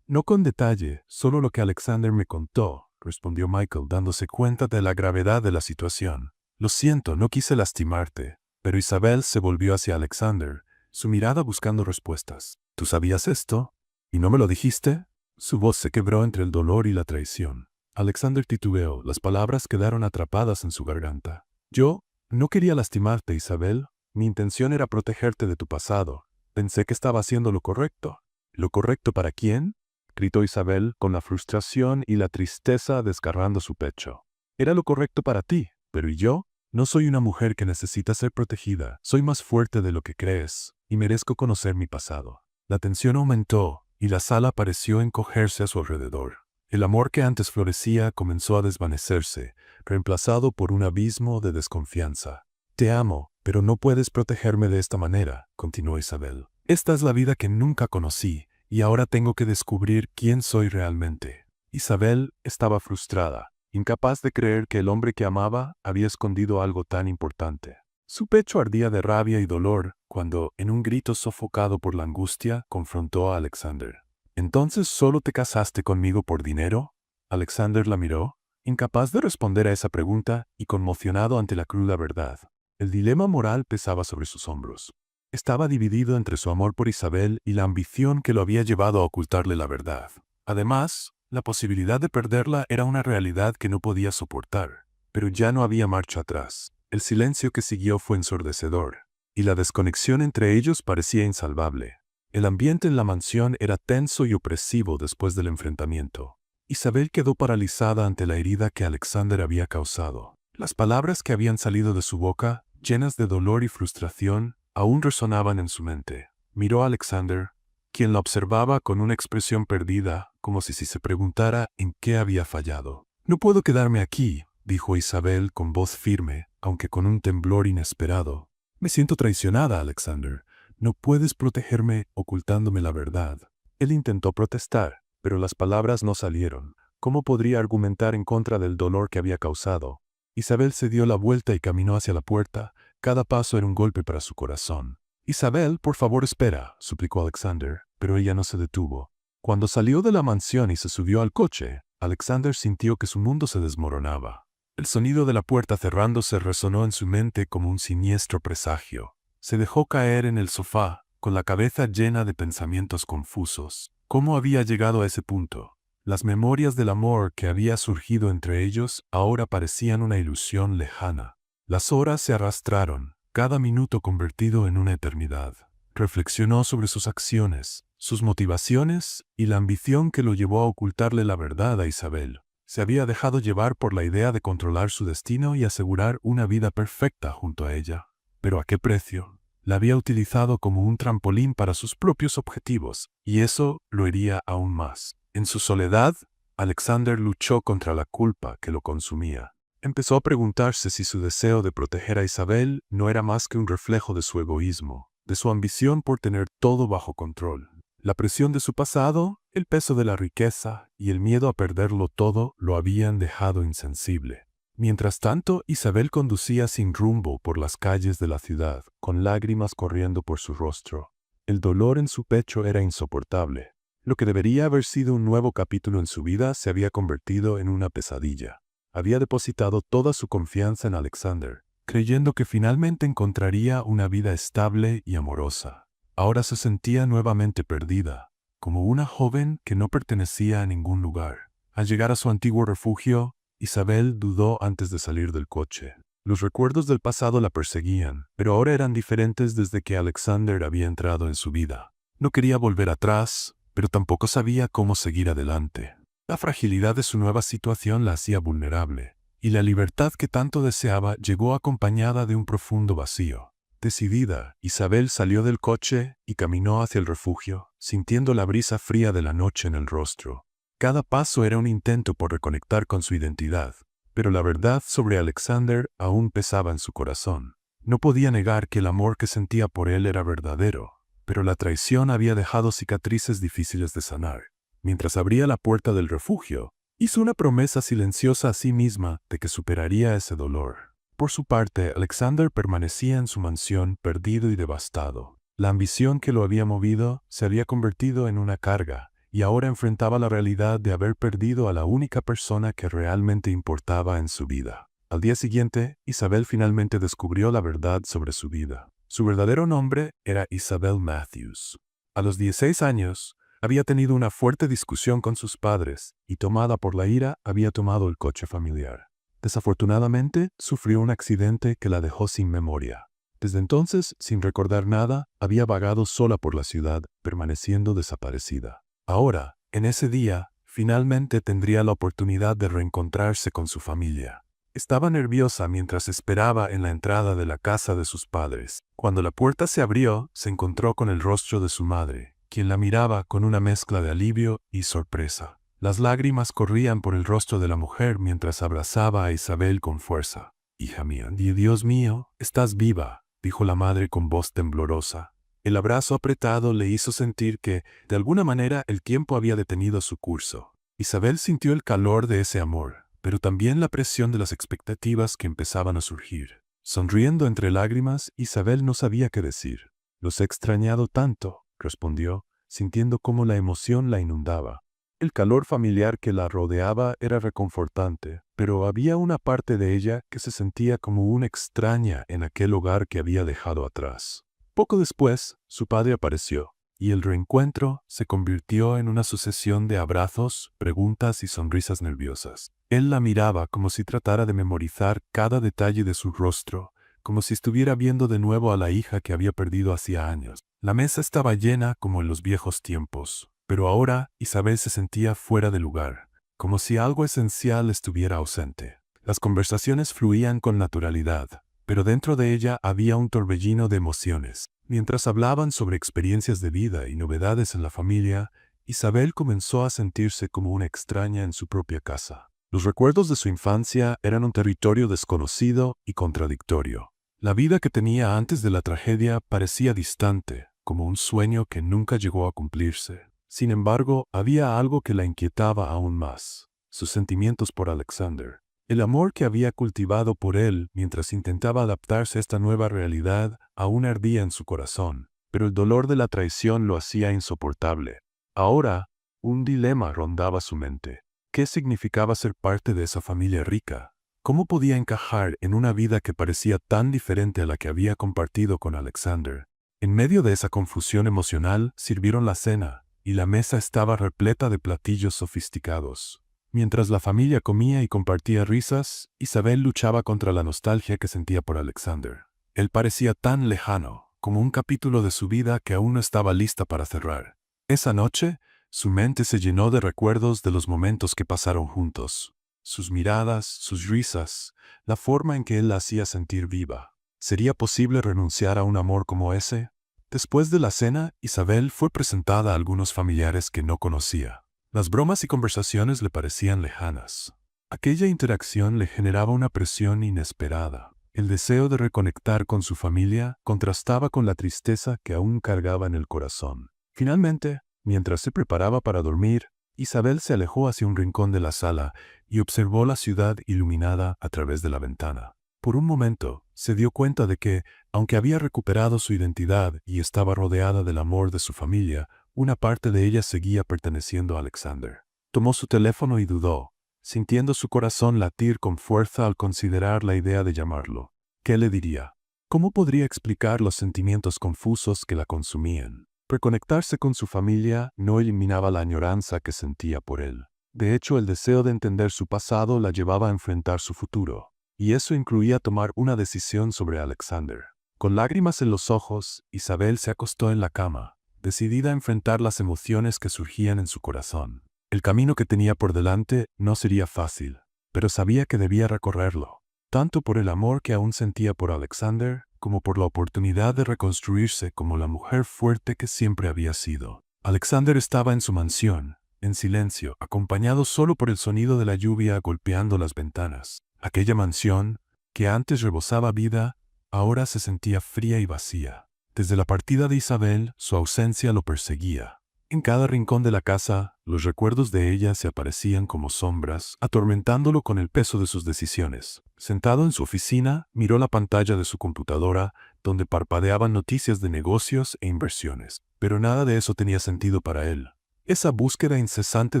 No con detalle, solo lo que Alexander me contó», respondió Michael, dándose cuenta de la gravedad de la situación. «Lo siento, no quise lastimarte». Pero Isabel se volvió hacia Alexander, su mirada buscando respuestas. «¿Tú sabías esto? ¿Y no me lo dijiste?». Su voz se quebró entre el dolor y la traición. Alexander titubeó, las palabras quedaron atrapadas en su garganta. «Yo no quería lastimarte, Isabel. Mi intención era protegerte de tu pasado. Pensé que estaba haciendo lo correcto». «¿Lo correcto para quién?», gritó Isabel, con la frustración y la tristeza desgarrando su pecho. «Era lo correcto para ti, pero ¿y yo? No soy una mujer que necesita ser protegida. Soy más fuerte de lo que crees, y merezco conocer mi pasado». La tensión aumentó, y la sala pareció encogerse a su alrededor. El amor que antes florecía comenzó a desvanecerse, reemplazado por un abismo de desconfianza. «Te amo, pero no puedes protegerme de esta manera», continuó Isabel. «Esta es la vida que nunca conocí, y ahora tengo que descubrir quién soy realmente». Isabel estaba frustrada, incapaz de creer que el hombre que amaba había escondido algo tan importante. Su pecho ardía de rabia y dolor cuando, en un grito sofocado por la angustia, confrontó a Alexander. «¿Entonces solo te casaste conmigo por dinero?». Alexander la miró, incapaz de responder a esa pregunta y conmocionado ante la cruda verdad. El dilema moral pesaba sobre sus hombros. Estaba dividido entre su amor por Isabel y la ambición que lo había llevado a ocultarle la verdad. Además, la posibilidad de perderla era una realidad que no podía soportar. Pero ya no había marcha atrás. El silencio que siguió fue ensordecedor, y la desconexión entre ellos parecía insalvable. El ambiente en la mansión era tenso y opresivo después del enfrentamiento. Isabel quedó paralizada ante la herida que Alexander había causado. Las palabras que habían salido de su boca, llenas de dolor y frustración, aún resonaban en su mente. Miró a Alexander, quien la observaba con una expresión perdida, como si se preguntara en qué había fallado. «No puedo quedarme aquí», dijo Isabel con voz firme, aunque con un temblor inesperado. «Me siento traicionada, Alexander. No puedes protegerme ocultándome la verdad». Él intentó protestar, pero las palabras no salieron. ¿Cómo podría argumentar en contra del dolor que había causado? Isabel se dio la vuelta y caminó hacia la puerta. Cada paso era un golpe para su corazón. «Isabel, por favor espera», suplicó Alexander, pero ella no se detuvo. Cuando salió de la mansión y se subió al coche, Alexander sintió que su mundo se desmoronaba. El sonido de la puerta cerrándose resonó en su mente como un siniestro presagio. Se dejó caer en el sofá, con la cabeza llena de pensamientos confusos. ¿Cómo había llegado a ese punto? Las memorias del amor que había surgido entre ellos ahora parecían una ilusión lejana. Las horas se arrastraron, cada minuto convertido en una eternidad. Reflexionó sobre sus acciones, sus motivaciones y la ambición que lo llevó a ocultarle la verdad a Isabel. Se había dejado llevar por la idea de controlar su destino y asegurar una vida perfecta junto a ella. ¿Pero a qué precio? La había utilizado como un trampolín para sus propios objetivos, y eso lo hería aún más. En su soledad, Alexander luchó contra la culpa que lo consumía. Empezó a preguntarse si su deseo de proteger a Isabel no era más que un reflejo de su egoísmo, de su ambición por tener todo bajo control. La presión de su pasado, el peso de la riqueza y el miedo a perderlo todo lo habían dejado insensible. Mientras tanto, Isabel conducía sin rumbo por las calles de la ciudad, con lágrimas corriendo por su rostro. El dolor en su pecho era insoportable. Lo que debería haber sido un nuevo capítulo en su vida se había convertido en una pesadilla. Había depositado toda su confianza en Alexander, creyendo que finalmente encontraría una vida estable y amorosa. Ahora se sentía nuevamente perdida, como una joven que no pertenecía a ningún lugar. Al llegar a su antiguo refugio, Isabel dudó antes de salir del coche. Los recuerdos del pasado la perseguían, pero ahora eran diferentes desde que Alexander había entrado en su vida. No quería volver atrás, pero tampoco sabía cómo seguir adelante. La fragilidad de su nueva situación la hacía vulnerable, y la libertad que tanto deseaba llegó acompañada de un profundo vacío. Decidida, Isabel salió del coche y caminó hacia el refugio, sintiendo la brisa fría de la noche en el rostro. Cada paso era un intento por reconectar con su identidad, pero la verdad sobre Alexander aún pesaba en su corazón. No podía negar que el amor que sentía por él era verdadero, pero la traición había dejado cicatrices difíciles de sanar. Mientras abría la puerta del refugio, hizo una promesa silenciosa a sí misma de que superaría ese dolor. Por su parte, Alexander permanecía en su mansión perdido y devastado. La ambición que lo había movido se había convertido en una carga, y ahora enfrentaba la realidad de haber perdido a la única persona que realmente importaba en su vida. Al día siguiente, Isabel finalmente descubrió la verdad sobre su vida. Su verdadero nombre era Isabel Matthews. A los 16 años, había tenido una fuerte discusión con sus padres y, tomada por la ira, había tomado el coche familiar. Desafortunadamente, sufrió un accidente que la dejó sin memoria. Desde entonces, sin recordar nada, había vagado sola por la ciudad, permaneciendo desaparecida. Ahora, en ese día, finalmente tendría la oportunidad de reencontrarse con su familia. Estaba nerviosa mientras esperaba en la entrada de la casa de sus padres. Cuando la puerta se abrió, se encontró con el rostro de su madre, quien la miraba con una mezcla de alivio y sorpresa. Las lágrimas corrían por el rostro de la mujer mientras abrazaba a Isabel con fuerza. «Hija mía, Dios mío, estás viva», dijo la madre con voz temblorosa. El abrazo apretado le hizo sentir que, de alguna manera, el tiempo había detenido su curso. Isabel sintió el calor de ese amor, pero también la presión de las expectativas que empezaban a surgir. Sonriendo entre lágrimas, Isabel no sabía qué decir. «Los he extrañado tanto», respondió, sintiendo cómo la emoción la inundaba. El calor familiar que la rodeaba era reconfortante, pero había una parte de ella que se sentía como una extraña en aquel hogar que había dejado atrás. Poco después, su padre apareció, y el reencuentro se convirtió en una sucesión de abrazos, preguntas y sonrisas nerviosas. Él la miraba como si tratara de memorizar cada detalle de su rostro, como si estuviera viendo de nuevo a la hija que había perdido hacía años. La mesa estaba llena como en los viejos tiempos, pero ahora Isabel se sentía fuera de lugar, como si algo esencial estuviera ausente. Las conversaciones fluían con naturalidad, pero dentro de ella había un torbellino de emociones. Mientras hablaban sobre experiencias de vida y novedades en la familia, Isabel comenzó a sentirse como una extraña en su propia casa. Los recuerdos de su infancia eran un territorio desconocido y contradictorio. La vida que tenía antes de la tragedia parecía distante, como un sueño que nunca llegó a cumplirse. Sin embargo, había algo que la inquietaba aún más: sus sentimientos por Alexander. El amor que había cultivado por él mientras intentaba adaptarse a esta nueva realidad aún ardía en su corazón, pero el dolor de la traición lo hacía insoportable. Ahora, un dilema rondaba su mente. ¿Qué significaba ser parte de esa familia rica? ¿Cómo podía encajar en una vida que parecía tan diferente a la que había compartido con Alexander? En medio de esa confusión emocional, sirvieron la cena, y la mesa estaba repleta de platillos sofisticados. Mientras la familia comía y compartía risas, Isabel luchaba contra la nostalgia que sentía por Alexander. Él parecía tan lejano, como un capítulo de su vida que aún no estaba lista para cerrar. Esa noche, su mente se llenó de recuerdos de los momentos que pasaron juntos. Sus miradas, sus risas, la forma en que él la hacía sentir viva. ¿Sería posible renunciar a un amor como ese? Después de la cena, Isabel fue presentada a algunos familiares que no conocía. Las bromas y conversaciones le parecían lejanas. Aquella interacción le generaba una presión inesperada. El deseo de reconectar con su familia contrastaba con la tristeza que aún cargaba en el corazón. Finalmente, mientras se preparaba para dormir, Isabel se alejó hacia un rincón de la sala y observó la ciudad iluminada a través de la ventana. Por un momento, se dio cuenta de que, aunque había recuperado su identidad y estaba rodeada del amor de su familia, una parte de ella seguía perteneciendo a Alexander. Tomó su teléfono y dudó, sintiendo su corazón latir con fuerza al considerar la idea de llamarlo. ¿Qué le diría? ¿Cómo podría explicar los sentimientos confusos que la consumían? Reconectarse con su familia no eliminaba la añoranza que sentía por él. De hecho, el deseo de entender su pasado la llevaba a enfrentar su futuro. Y eso incluía tomar una decisión sobre Alexander. Con lágrimas en los ojos, Isabel se acostó en la cama, decidida a enfrentar las emociones que surgían en su corazón. El camino que tenía por delante no sería fácil, pero sabía que debía recorrerlo, tanto por el amor que aún sentía por Alexander, como por la oportunidad de reconstruirse como la mujer fuerte que siempre había sido. Alexander estaba en su mansión, en silencio, acompañado solo por el sonido de la lluvia golpeando las ventanas. Aquella mansión, que antes rebosaba vida, ahora se sentía fría y vacía. Desde la partida de Isabel, su ausencia lo perseguía. En cada rincón de la casa, los recuerdos de ella se aparecían como sombras, atormentándolo con el peso de sus decisiones. Sentado en su oficina, miró la pantalla de su computadora, donde parpadeaban noticias de negocios e inversiones. Pero nada de eso tenía sentido para él. Esa búsqueda incesante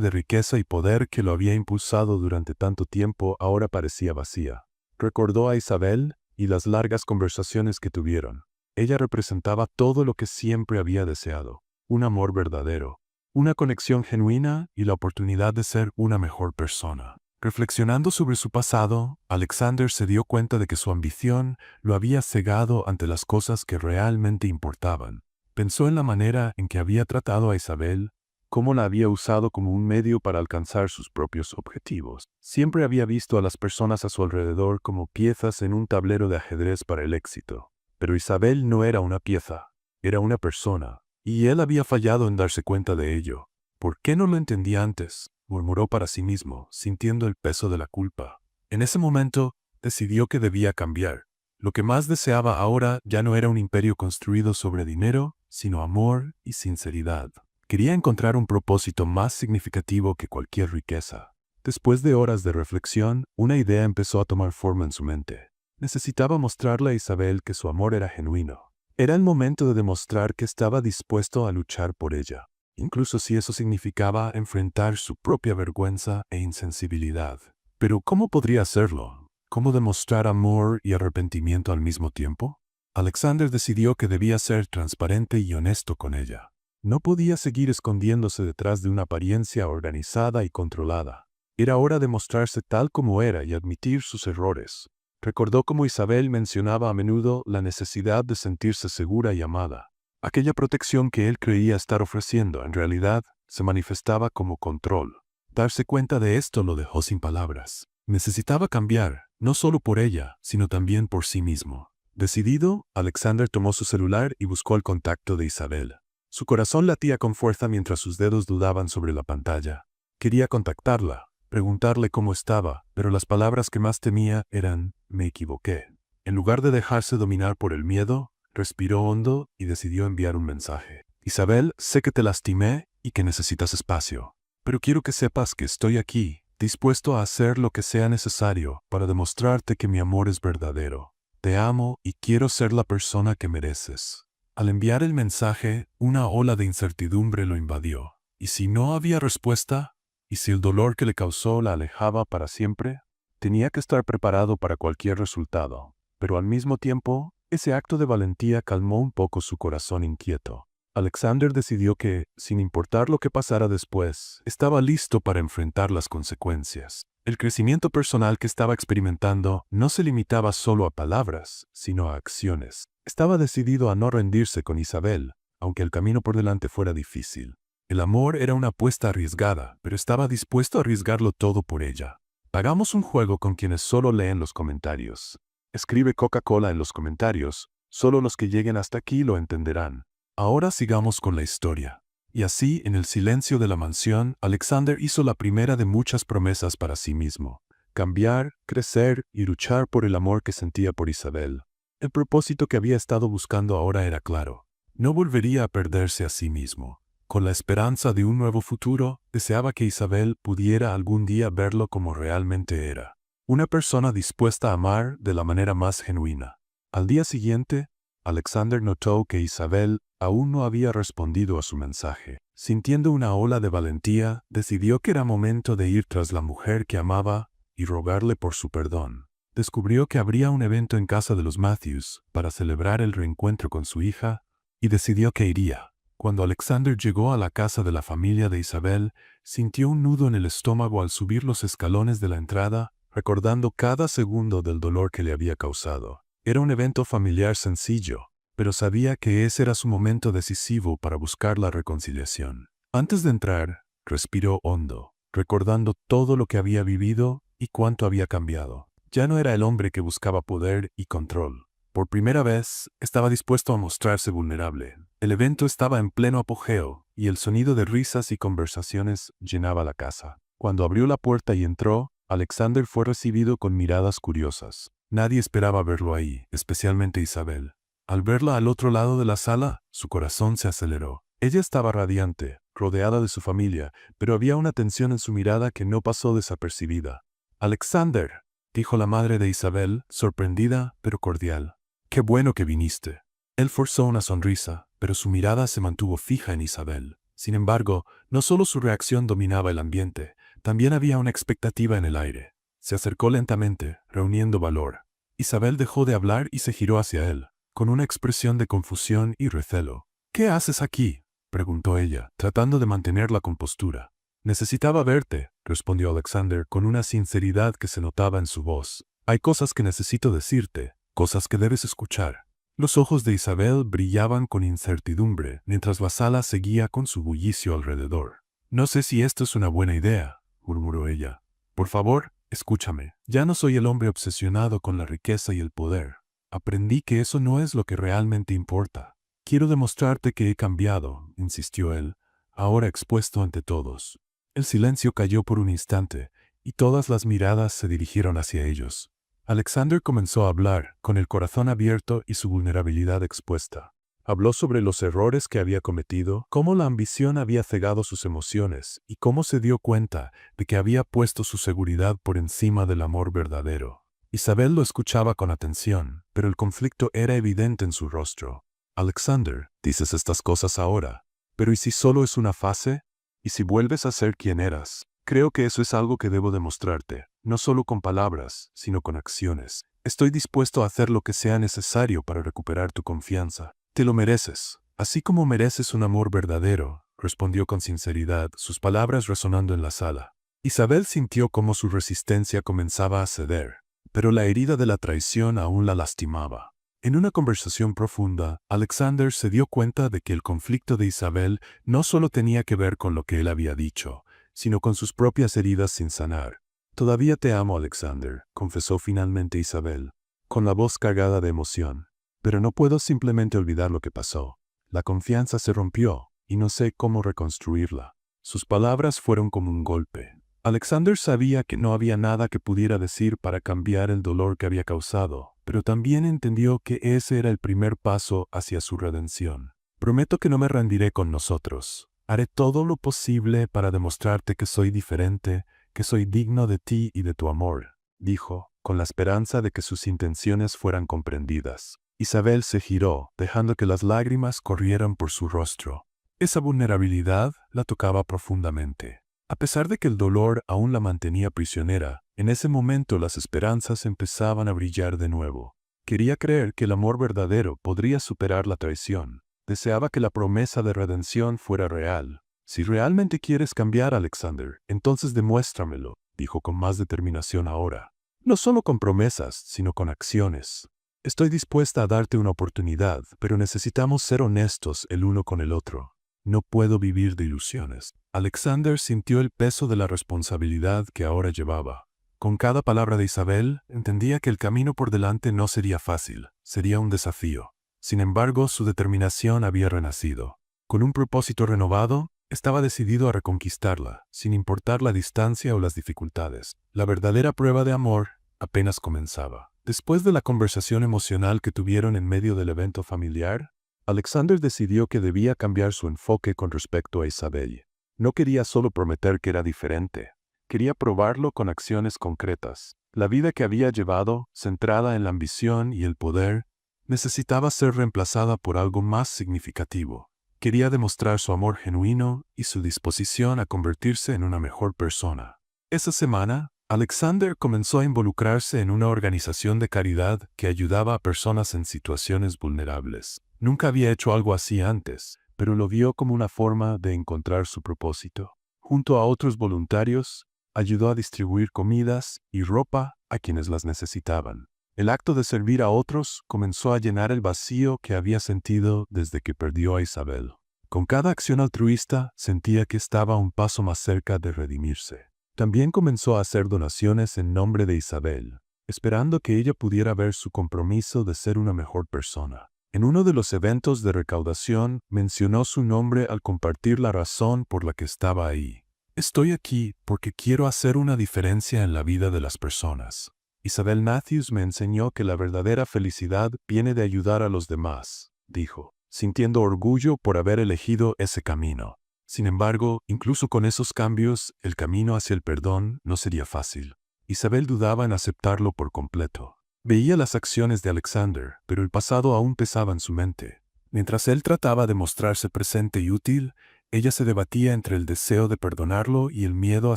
de riqueza y poder que lo había impulsado durante tanto tiempo ahora parecía vacía. Recordó a Isabel y las largas conversaciones que tuvieron. Ella representaba todo lo que siempre había deseado. Un amor verdadero, una conexión genuina y la oportunidad de ser una mejor persona. Reflexionando sobre su pasado, Alexander se dio cuenta de que su ambición lo había cegado ante las cosas que realmente importaban. Pensó en la manera en que había tratado a Isabel, cómo la había usado como un medio para alcanzar sus propios objetivos. Siempre había visto a las personas a su alrededor como piezas en un tablero de ajedrez para el éxito. Pero Isabel no era una pieza, era una persona. Y él había fallado en darse cuenta de ello. ¿Por qué no lo entendía antes?, murmuró para sí mismo, sintiendo el peso de la culpa. En ese momento, decidió que debía cambiar. Lo que más deseaba ahora ya no era un imperio construido sobre dinero, sino amor y sinceridad. Quería encontrar un propósito más significativo que cualquier riqueza. Después de horas de reflexión, una idea empezó a tomar forma en su mente. Necesitaba mostrarle a Isabel que su amor era genuino. Era el momento de demostrar que estaba dispuesto a luchar por ella, incluso si eso significaba enfrentar su propia vergüenza e insensibilidad. Pero ¿cómo podría hacerlo? ¿Cómo demostrar amor y arrepentimiento al mismo tiempo? Alexander decidió que debía ser transparente y honesto con ella. No podía seguir escondiéndose detrás de una apariencia organizada y controlada. Era hora de mostrarse tal como era y admitir sus errores. Recordó cómo Isabel mencionaba a menudo la necesidad de sentirse segura y amada. Aquella protección que él creía estar ofreciendo, en realidad, se manifestaba como control. Darse cuenta de esto lo dejó sin palabras. Necesitaba cambiar, no solo por ella, sino también por sí mismo. Decidido, Alexander tomó su celular y buscó el contacto de Isabel. Su corazón latía con fuerza mientras sus dedos dudaban sobre la pantalla. Quería contactarla, preguntarle cómo estaba, pero las palabras que más temía eran: me equivoqué. En lugar de dejarse dominar por el miedo, respiró hondo y decidió enviar un mensaje. Isabel, sé que te lastimé y que necesitas espacio, pero quiero que sepas que estoy aquí, dispuesto a hacer lo que sea necesario para demostrarte que mi amor es verdadero. Te amo y quiero ser la persona que mereces. Al enviar el mensaje, una ola de incertidumbre lo invadió. ¿Y si no había respuesta? ¿Y si el dolor que le causó la alejaba para siempre? Tenía que estar preparado para cualquier resultado, pero al mismo tiempo, ese acto de valentía calmó un poco su corazón inquieto. Alexander decidió que, sin importar lo que pasara después, estaba listo para enfrentar las consecuencias. El crecimiento personal que estaba experimentando no se limitaba solo a palabras, sino a acciones. Estaba decidido a no rendirse con Isabel, aunque el camino por delante fuera difícil. El amor era una apuesta arriesgada, pero estaba dispuesto a arriesgarlo todo por ella. Hagamos un juego con quienes solo leen los comentarios. Escribe Coca-Cola en los comentarios, solo los que lleguen hasta aquí lo entenderán. Ahora sigamos con la historia. Y así, en el silencio de la mansión, Alexander hizo la primera de muchas promesas para sí mismo. Cambiar, crecer y luchar por el amor que sentía por Isabel. El propósito que había estado buscando ahora era claro. No volvería a perderse a sí mismo. Con la esperanza de un nuevo futuro, deseaba que Isabel pudiera algún día verlo como realmente era. Una persona dispuesta a amar de la manera más genuina. Al día siguiente, Alexander notó que Isabel aún no había respondido a su mensaje. Sintiendo una ola de valentía, decidió que era momento de ir tras la mujer que amaba y rogarle por su perdón. Descubrió que habría un evento en casa de los Matthews para celebrar el reencuentro con su hija y decidió que iría. Cuando Alexander llegó a la casa de la familia de Isabel, sintió un nudo en el estómago al subir los escalones de la entrada, recordando cada segundo del dolor que le había causado. Era un evento familiar sencillo, pero sabía que ese era su momento decisivo para buscar la reconciliación. Antes de entrar, respiró hondo, recordando todo lo que había vivido y cuánto había cambiado. Ya no era el hombre que buscaba poder y control. Por primera vez, estaba dispuesto a mostrarse vulnerable. El evento estaba en pleno apogeo, y el sonido de risas y conversaciones llenaba la casa. Cuando abrió la puerta y entró, Alexander fue recibido con miradas curiosas. Nadie esperaba verlo ahí, especialmente Isabel. Al verla al otro lado de la sala, su corazón se aceleró. Ella estaba radiante, rodeada de su familia, pero había una tensión en su mirada que no pasó desapercibida. «Alexander», dijo la madre de Isabel, sorprendida pero cordial. «Qué bueno que viniste». Él forzó una sonrisa, pero su mirada se mantuvo fija en Isabel. Sin embargo, no solo su reacción dominaba el ambiente, también había una expectativa en el aire. Se acercó lentamente, reuniendo valor. Isabel dejó de hablar y se giró hacia él, con una expresión de confusión y recelo. «¿Qué haces aquí?», preguntó ella, tratando de mantener la compostura. «Necesitaba verte», respondió Alexander con una sinceridad que se notaba en su voz. «Hay cosas que necesito decirte, cosas que debes escuchar». Los ojos de Isabel brillaban con incertidumbre, mientras la sala seguía con su bullicio alrededor. «No sé si esto es una buena idea», murmuró ella. «Por favor, escúchame. Ya no soy el hombre obsesionado con la riqueza y el poder. Aprendí que eso no es lo que realmente importa. Quiero demostrarte que he cambiado», insistió él, ahora expuesto ante todos. El silencio cayó por un instante, y todas las miradas se dirigieron hacia ellos. Alexander comenzó a hablar, con el corazón abierto y su vulnerabilidad expuesta. Habló sobre los errores que había cometido, cómo la ambición había cegado sus emociones y cómo se dio cuenta de que había puesto su seguridad por encima del amor verdadero. Isabel lo escuchaba con atención, pero el conflicto era evidente en su rostro. «Alexander, dices estas cosas ahora, pero ¿y si solo es una fase? ¿Y si vuelves a ser quien eras? Creo que eso es algo que debo demostrarte, no solo con palabras, sino con acciones. Estoy dispuesto a hacer lo que sea necesario para recuperar tu confianza. Te lo mereces, así como mereces un amor verdadero», respondió con sinceridad, sus palabras resonando en la sala. Isabel sintió cómo su resistencia comenzaba a ceder, pero la herida de la traición aún la lastimaba. En una conversación profunda, Alexander se dio cuenta de que el conflicto de Isabel no solo tenía que ver con lo que él había dicho, sino con sus propias heridas sin sanar. «Todavía te amo, Alexander», confesó finalmente Isabel, con la voz cargada de emoción. «Pero no puedo simplemente olvidar lo que pasó. La confianza se rompió, y no sé cómo reconstruirla». Sus palabras fueron como un golpe. Alexander sabía que no había nada que pudiera decir para cambiar el dolor que había causado, pero también entendió que ese era el primer paso hacia su redención. «Prometo que no me rendiré con nosotros. Haré todo lo posible para demostrarte que soy diferente, que soy digno de ti y de tu amor», dijo, con la esperanza de que sus intenciones fueran comprendidas. Isabel se giró, dejando que las lágrimas corrieran por su rostro. Esa vulnerabilidad la tocaba profundamente. A pesar de que el dolor aún la mantenía prisionera, en ese momento las esperanzas empezaban a brillar de nuevo. Quería creer que el amor verdadero podría superar la traición. Deseaba que la promesa de redención fuera real. «Si realmente quieres cambiar, Alexander, entonces demuéstramelo», dijo con más determinación ahora. «No solo con promesas, sino con acciones. Estoy dispuesta a darte una oportunidad, pero necesitamos ser honestos el uno con el otro». No puedo vivir de ilusiones. Alexander sintió el peso de la responsabilidad que ahora llevaba. Con cada palabra de Isabel, entendía que el camino por delante no sería fácil, sería un desafío. Sin embargo, su determinación había renacido. Con un propósito renovado, estaba decidido a reconquistarla, sin importar la distancia o las dificultades. La verdadera prueba de amor apenas comenzaba. Después de la conversación emocional que tuvieron en medio del evento familiar, Alexander decidió que debía cambiar su enfoque con respecto a Isabel. No quería solo prometer que era diferente. Quería probarlo con acciones concretas. La vida que había llevado, centrada en la ambición y el poder, necesitaba ser reemplazada por algo más significativo. Quería demostrar su amor genuino y su disposición a convertirse en una mejor persona. Esa semana, Alexander comenzó a involucrarse en una organización de caridad que ayudaba a personas en situaciones vulnerables. Nunca había hecho algo así antes, pero lo vio como una forma de encontrar su propósito. Junto a otros voluntarios, ayudó a distribuir comidas y ropa a quienes las necesitaban. El acto de servir a otros comenzó a llenar el vacío que había sentido desde que perdió a Isabel. Con cada acción altruista sentía que estaba un paso más cerca de redimirse. También comenzó a hacer donaciones en nombre de Isabel, esperando que ella pudiera ver su compromiso de ser una mejor persona. En uno de los eventos de recaudación mencionó su nombre al compartir la razón por la que estaba ahí. Estoy aquí porque quiero hacer una diferencia en la vida de las personas. Isabel Matthews me enseñó que la verdadera felicidad viene de ayudar a los demás, dijo, sintiendo orgullo por haber elegido ese camino. Sin embargo, incluso con esos cambios, el camino hacia el perdón no sería fácil. Isabel dudaba en aceptarlo por completo. Veía las acciones de Alexander, pero el pasado aún pesaba en su mente. Mientras él trataba de mostrarse presente y útil, ella se debatía entre el deseo de perdonarlo y el miedo a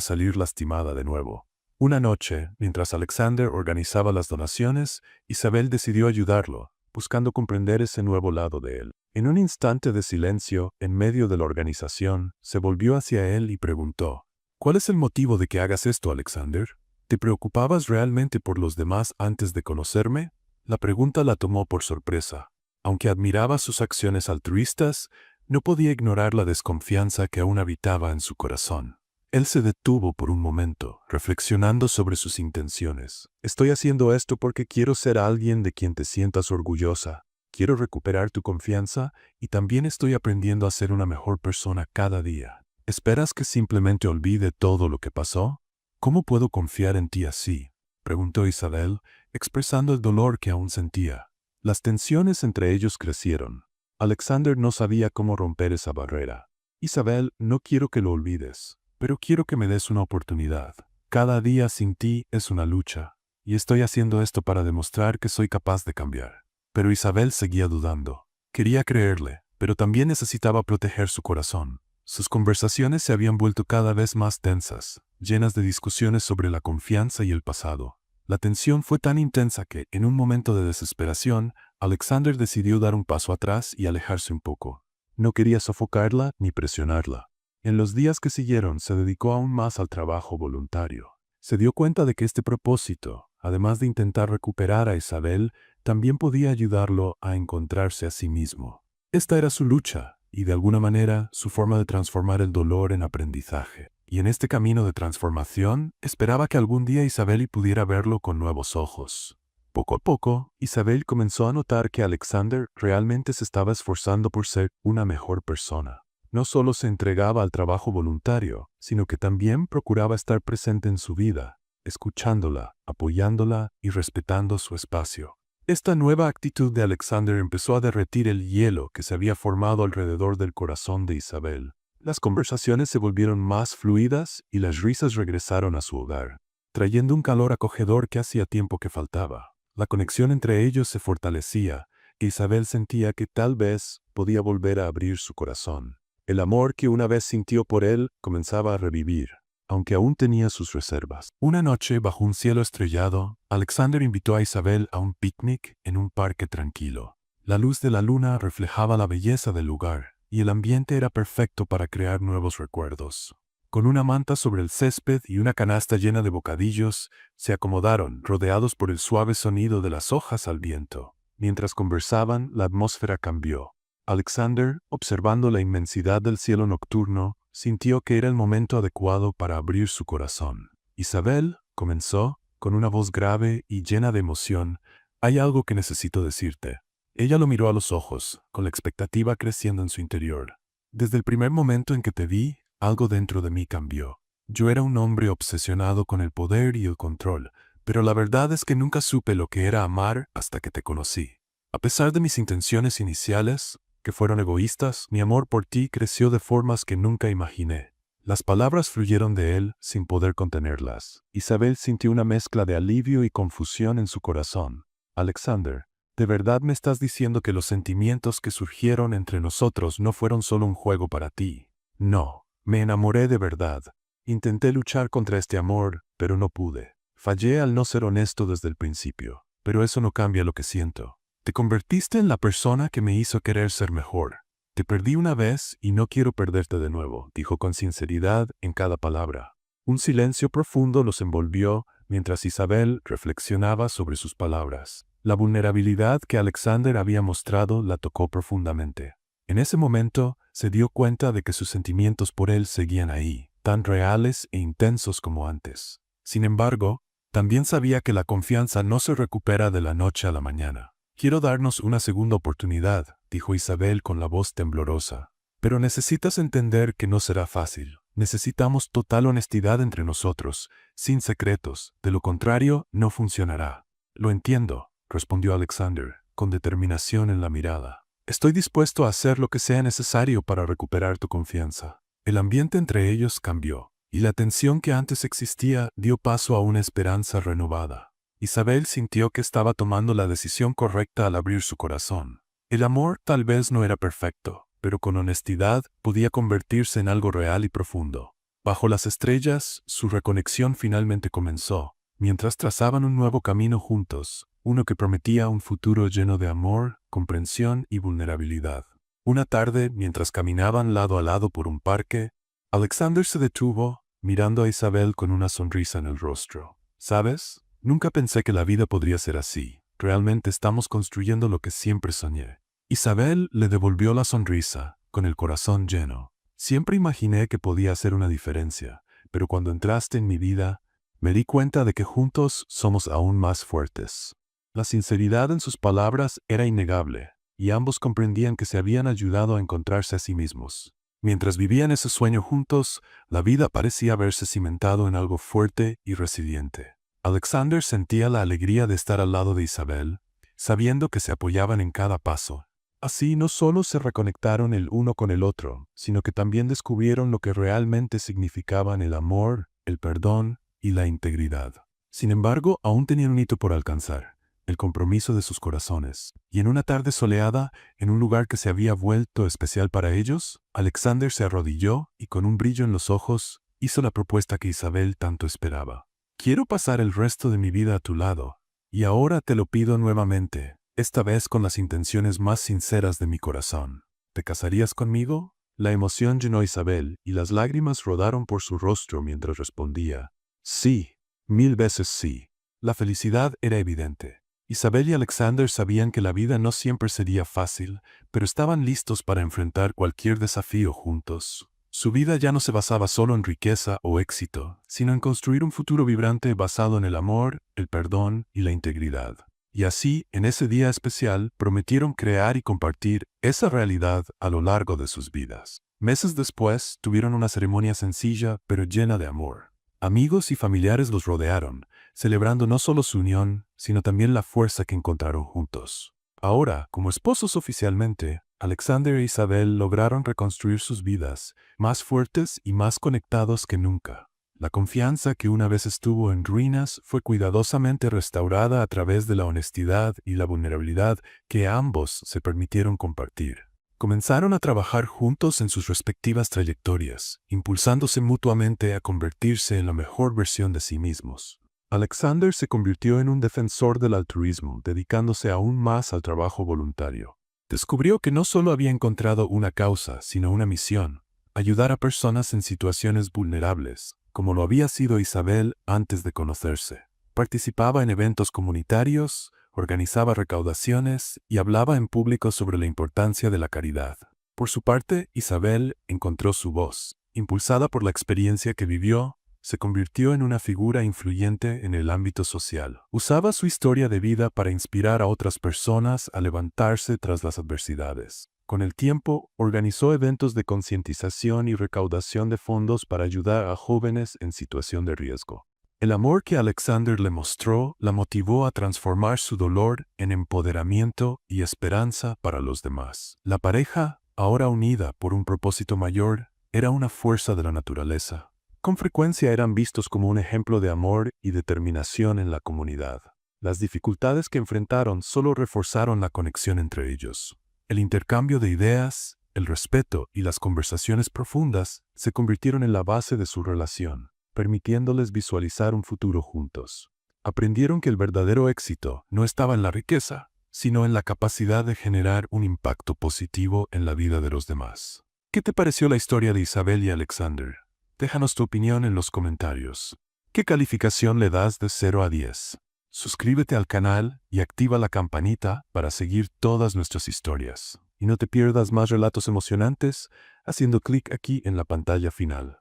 salir lastimada de nuevo. Una noche, mientras Alexander organizaba las donaciones, Isabel decidió ayudarlo, buscando comprender ese nuevo lado de él. En un instante de silencio, en medio de la organización, se volvió hacia él y preguntó, ¿cuál es el motivo de que hagas esto, Alexander? ¿Te preocupabas realmente por los demás antes de conocerme? La pregunta la tomó por sorpresa. Aunque admiraba sus acciones altruistas, no podía ignorar la desconfianza que aún habitaba en su corazón. Él se detuvo por un momento, reflexionando sobre sus intenciones. Estoy haciendo esto porque quiero ser alguien de quien te sientas orgullosa. Quiero recuperar tu confianza y también estoy aprendiendo a ser una mejor persona cada día. ¿Esperas que simplemente olvide todo lo que pasó? ¿Cómo puedo confiar en ti así?, preguntó Isabel, expresando el dolor que aún sentía. Las tensiones entre ellos crecieron. Alexander no sabía cómo romper esa barrera. Isabel, no quiero que lo olvides, pero quiero que me des una oportunidad. Cada día sin ti es una lucha, y estoy haciendo esto para demostrar que soy capaz de cambiar. Pero Isabel seguía dudando. Quería creerle, pero también necesitaba proteger su corazón. Sus conversaciones se habían vuelto cada vez más tensas, llenas de discusiones sobre la confianza y el pasado. La tensión fue tan intensa que, en un momento de desesperación, Alexander decidió dar un paso atrás y alejarse un poco. No quería sofocarla ni presionarla. En los días que siguieron se dedicó aún más al trabajo voluntario. Se dio cuenta de que este propósito, además de intentar recuperar a Isabel, también podía ayudarlo a encontrarse a sí mismo. Esta era su lucha, y de alguna manera su forma de transformar el dolor en aprendizaje. Y en este camino de transformación, esperaba que algún día Isabel pudiera verlo con nuevos ojos. Poco a poco, Isabel comenzó a notar que Alexander realmente se estaba esforzando por ser una mejor persona. No solo se entregaba al trabajo voluntario, sino que también procuraba estar presente en su vida, escuchándola, apoyándola y respetando su espacio. Esta nueva actitud de Alexander empezó a derretir el hielo que se había formado alrededor del corazón de Isabel. Las conversaciones se volvieron más fluidas y las risas regresaron a su hogar, trayendo un calor acogedor que hacía tiempo que faltaba. La conexión entre ellos se fortalecía e Isabel sentía que tal vez podía volver a abrir su corazón. El amor que una vez sintió por él comenzaba a revivir, aunque aún tenía sus reservas. Una noche, bajo un cielo estrellado, Alexander invitó a Isabel a un picnic en un parque tranquilo. La luz de la luna reflejaba la belleza del lugar, y el ambiente era perfecto para crear nuevos recuerdos. Con una manta sobre el césped y una canasta llena de bocadillos, se acomodaron, rodeados por el suave sonido de las hojas al viento. Mientras conversaban, la atmósfera cambió. Alexander, observando la inmensidad del cielo nocturno, sintió que era el momento adecuado para abrir su corazón. Isabel, comenzó, con una voz grave y llena de emoción, «Hay algo que necesito decirte». Ella lo miró a los ojos, con la expectativa creciendo en su interior. «Desde el primer momento en que te vi, algo dentro de mí cambió. Yo era un hombre obsesionado con el poder y el control, pero la verdad es que nunca supe lo que era amar hasta que te conocí. A pesar de mis intenciones iniciales, que fueron egoístas, mi amor por ti creció de formas que nunca imaginé». Las palabras fluyeron de él sin poder contenerlas. Isabel sintió una mezcla de alivio y confusión en su corazón. «Alexander, ¿de verdad me estás diciendo que los sentimientos que surgieron entre nosotros no fueron solo un juego para ti?» «No, me enamoré de verdad. Intenté luchar contra este amor, pero no pude. Fallé al no ser honesto desde el principio. Pero eso no cambia lo que siento. Te convertiste en la persona que me hizo querer ser mejor. Te perdí una vez y no quiero perderte de nuevo», dijo con sinceridad en cada palabra. Un silencio profundo los envolvió mientras Isabel reflexionaba sobre sus palabras. La vulnerabilidad que Alexander había mostrado la tocó profundamente. En ese momento se dio cuenta de que sus sentimientos por él seguían ahí, tan reales e intensos como antes. Sin embargo, también sabía que la confianza no se recupera de la noche a la mañana. «Quiero darnos una segunda oportunidad», dijo Isabel con la voz temblorosa. «Pero necesitas entender que no será fácil. Necesitamos total honestidad entre nosotros, sin secretos. De lo contrario, no funcionará». «Lo entiendo», respondió Alexander, con determinación en la mirada. «Estoy dispuesto a hacer lo que sea necesario para recuperar tu confianza». El ambiente entre ellos cambió, y la tensión que antes existía dio paso a una esperanza renovada. Isabel sintió que estaba tomando la decisión correcta al abrir su corazón. El amor tal vez no era perfecto, pero con honestidad podía convertirse en algo real y profundo. Bajo las estrellas, su reconexión finalmente comenzó, mientras trazaban un nuevo camino juntos, uno que prometía un futuro lleno de amor, comprensión y vulnerabilidad. Una tarde, mientras caminaban lado a lado por un parque, Alexander se detuvo, mirando a Isabel con una sonrisa en el rostro. «¿Sabes? Nunca pensé que la vida podría ser así. Realmente estamos construyendo lo que siempre soñé». Isabel le devolvió la sonrisa, con el corazón lleno. «Siempre imaginé que podía hacer una diferencia, pero cuando entraste en mi vida, me di cuenta de que juntos somos aún más fuertes». La sinceridad en sus palabras era innegable, y ambos comprendían que se habían ayudado a encontrarse a sí mismos. Mientras vivían ese sueño juntos, la vida parecía haberse cimentado en algo fuerte y resiliente. Alexander sentía la alegría de estar al lado de Isabel, sabiendo que se apoyaban en cada paso. Así no solo se reconectaron el uno con el otro, sino que también descubrieron lo que realmente significaban el amor, el perdón y la integridad. Sin embargo, aún tenían un hito por alcanzar, el compromiso de sus corazones. Y en una tarde soleada, en un lugar que se había vuelto especial para ellos, Alexander se arrodilló y con un brillo en los ojos, hizo la propuesta que Isabel tanto esperaba. «Quiero pasar el resto de mi vida a tu lado, y ahora te lo pido nuevamente, esta vez con las intenciones más sinceras de mi corazón. ¿Te casarías conmigo?». La emoción llenó a Isabel, y las lágrimas rodaron por su rostro mientras respondía: «Sí, 1000 veces sí». La felicidad era evidente. Isabel y Alexander sabían que la vida no siempre sería fácil, pero estaban listos para enfrentar cualquier desafío juntos. Su vida ya no se basaba solo en riqueza o éxito, sino en construir un futuro vibrante basado en el amor, el perdón y la integridad. Y así, en ese día especial, prometieron crear y compartir esa realidad a lo largo de sus vidas. Meses después, tuvieron una ceremonia sencilla pero llena de amor. Amigos y familiares los rodearon, celebrando no solo su unión, sino también la fuerza que encontraron juntos. Ahora, como esposos oficialmente, Alexander e Isabel lograron reconstruir sus vidas, más fuertes y más conectados que nunca. La confianza que una vez estuvo en ruinas fue cuidadosamente restaurada a través de la honestidad y la vulnerabilidad que ambos se permitieron compartir. Comenzaron a trabajar juntos en sus respectivas trayectorias, impulsándose mutuamente a convertirse en la mejor versión de sí mismos. Alexander se convirtió en un defensor del altruismo, dedicándose aún más al trabajo voluntario. Descubrió que no solo había encontrado una causa, sino una misión: ayudar a personas en situaciones vulnerables, como lo había sido Isabel antes de conocerse. Participaba en eventos comunitarios, organizaba recaudaciones y hablaba en público sobre la importancia de la caridad. Por su parte, Isabel encontró su voz. Impulsada por la experiencia que vivió, se convirtió en una figura influyente en el ámbito social. Usaba su historia de vida para inspirar a otras personas a levantarse tras las adversidades. Con el tiempo, organizó eventos de concientización y recaudación de fondos para ayudar a jóvenes en situación de riesgo. El amor que Alexander le mostró la motivó a transformar su dolor en empoderamiento y esperanza para los demás. La pareja, ahora unida por un propósito mayor, era una fuerza de la naturaleza. Con frecuencia eran vistos como un ejemplo de amor y determinación en la comunidad. Las dificultades que enfrentaron solo reforzaron la conexión entre ellos. El intercambio de ideas, el respeto y las conversaciones profundas se convirtieron en la base de su relación, permitiéndoles visualizar un futuro juntos. Aprendieron que el verdadero éxito no estaba en la riqueza, sino en la capacidad de generar un impacto positivo en la vida de los demás. ¿Qué te pareció la historia de Isabel y Alexander? Déjanos tu opinión en los comentarios. ¿Qué calificación le das de 0 a 10? Suscríbete al canal y activa la campanita para seguir todas nuestras historias. Y no te pierdas más relatos emocionantes haciendo clic aquí en la pantalla final.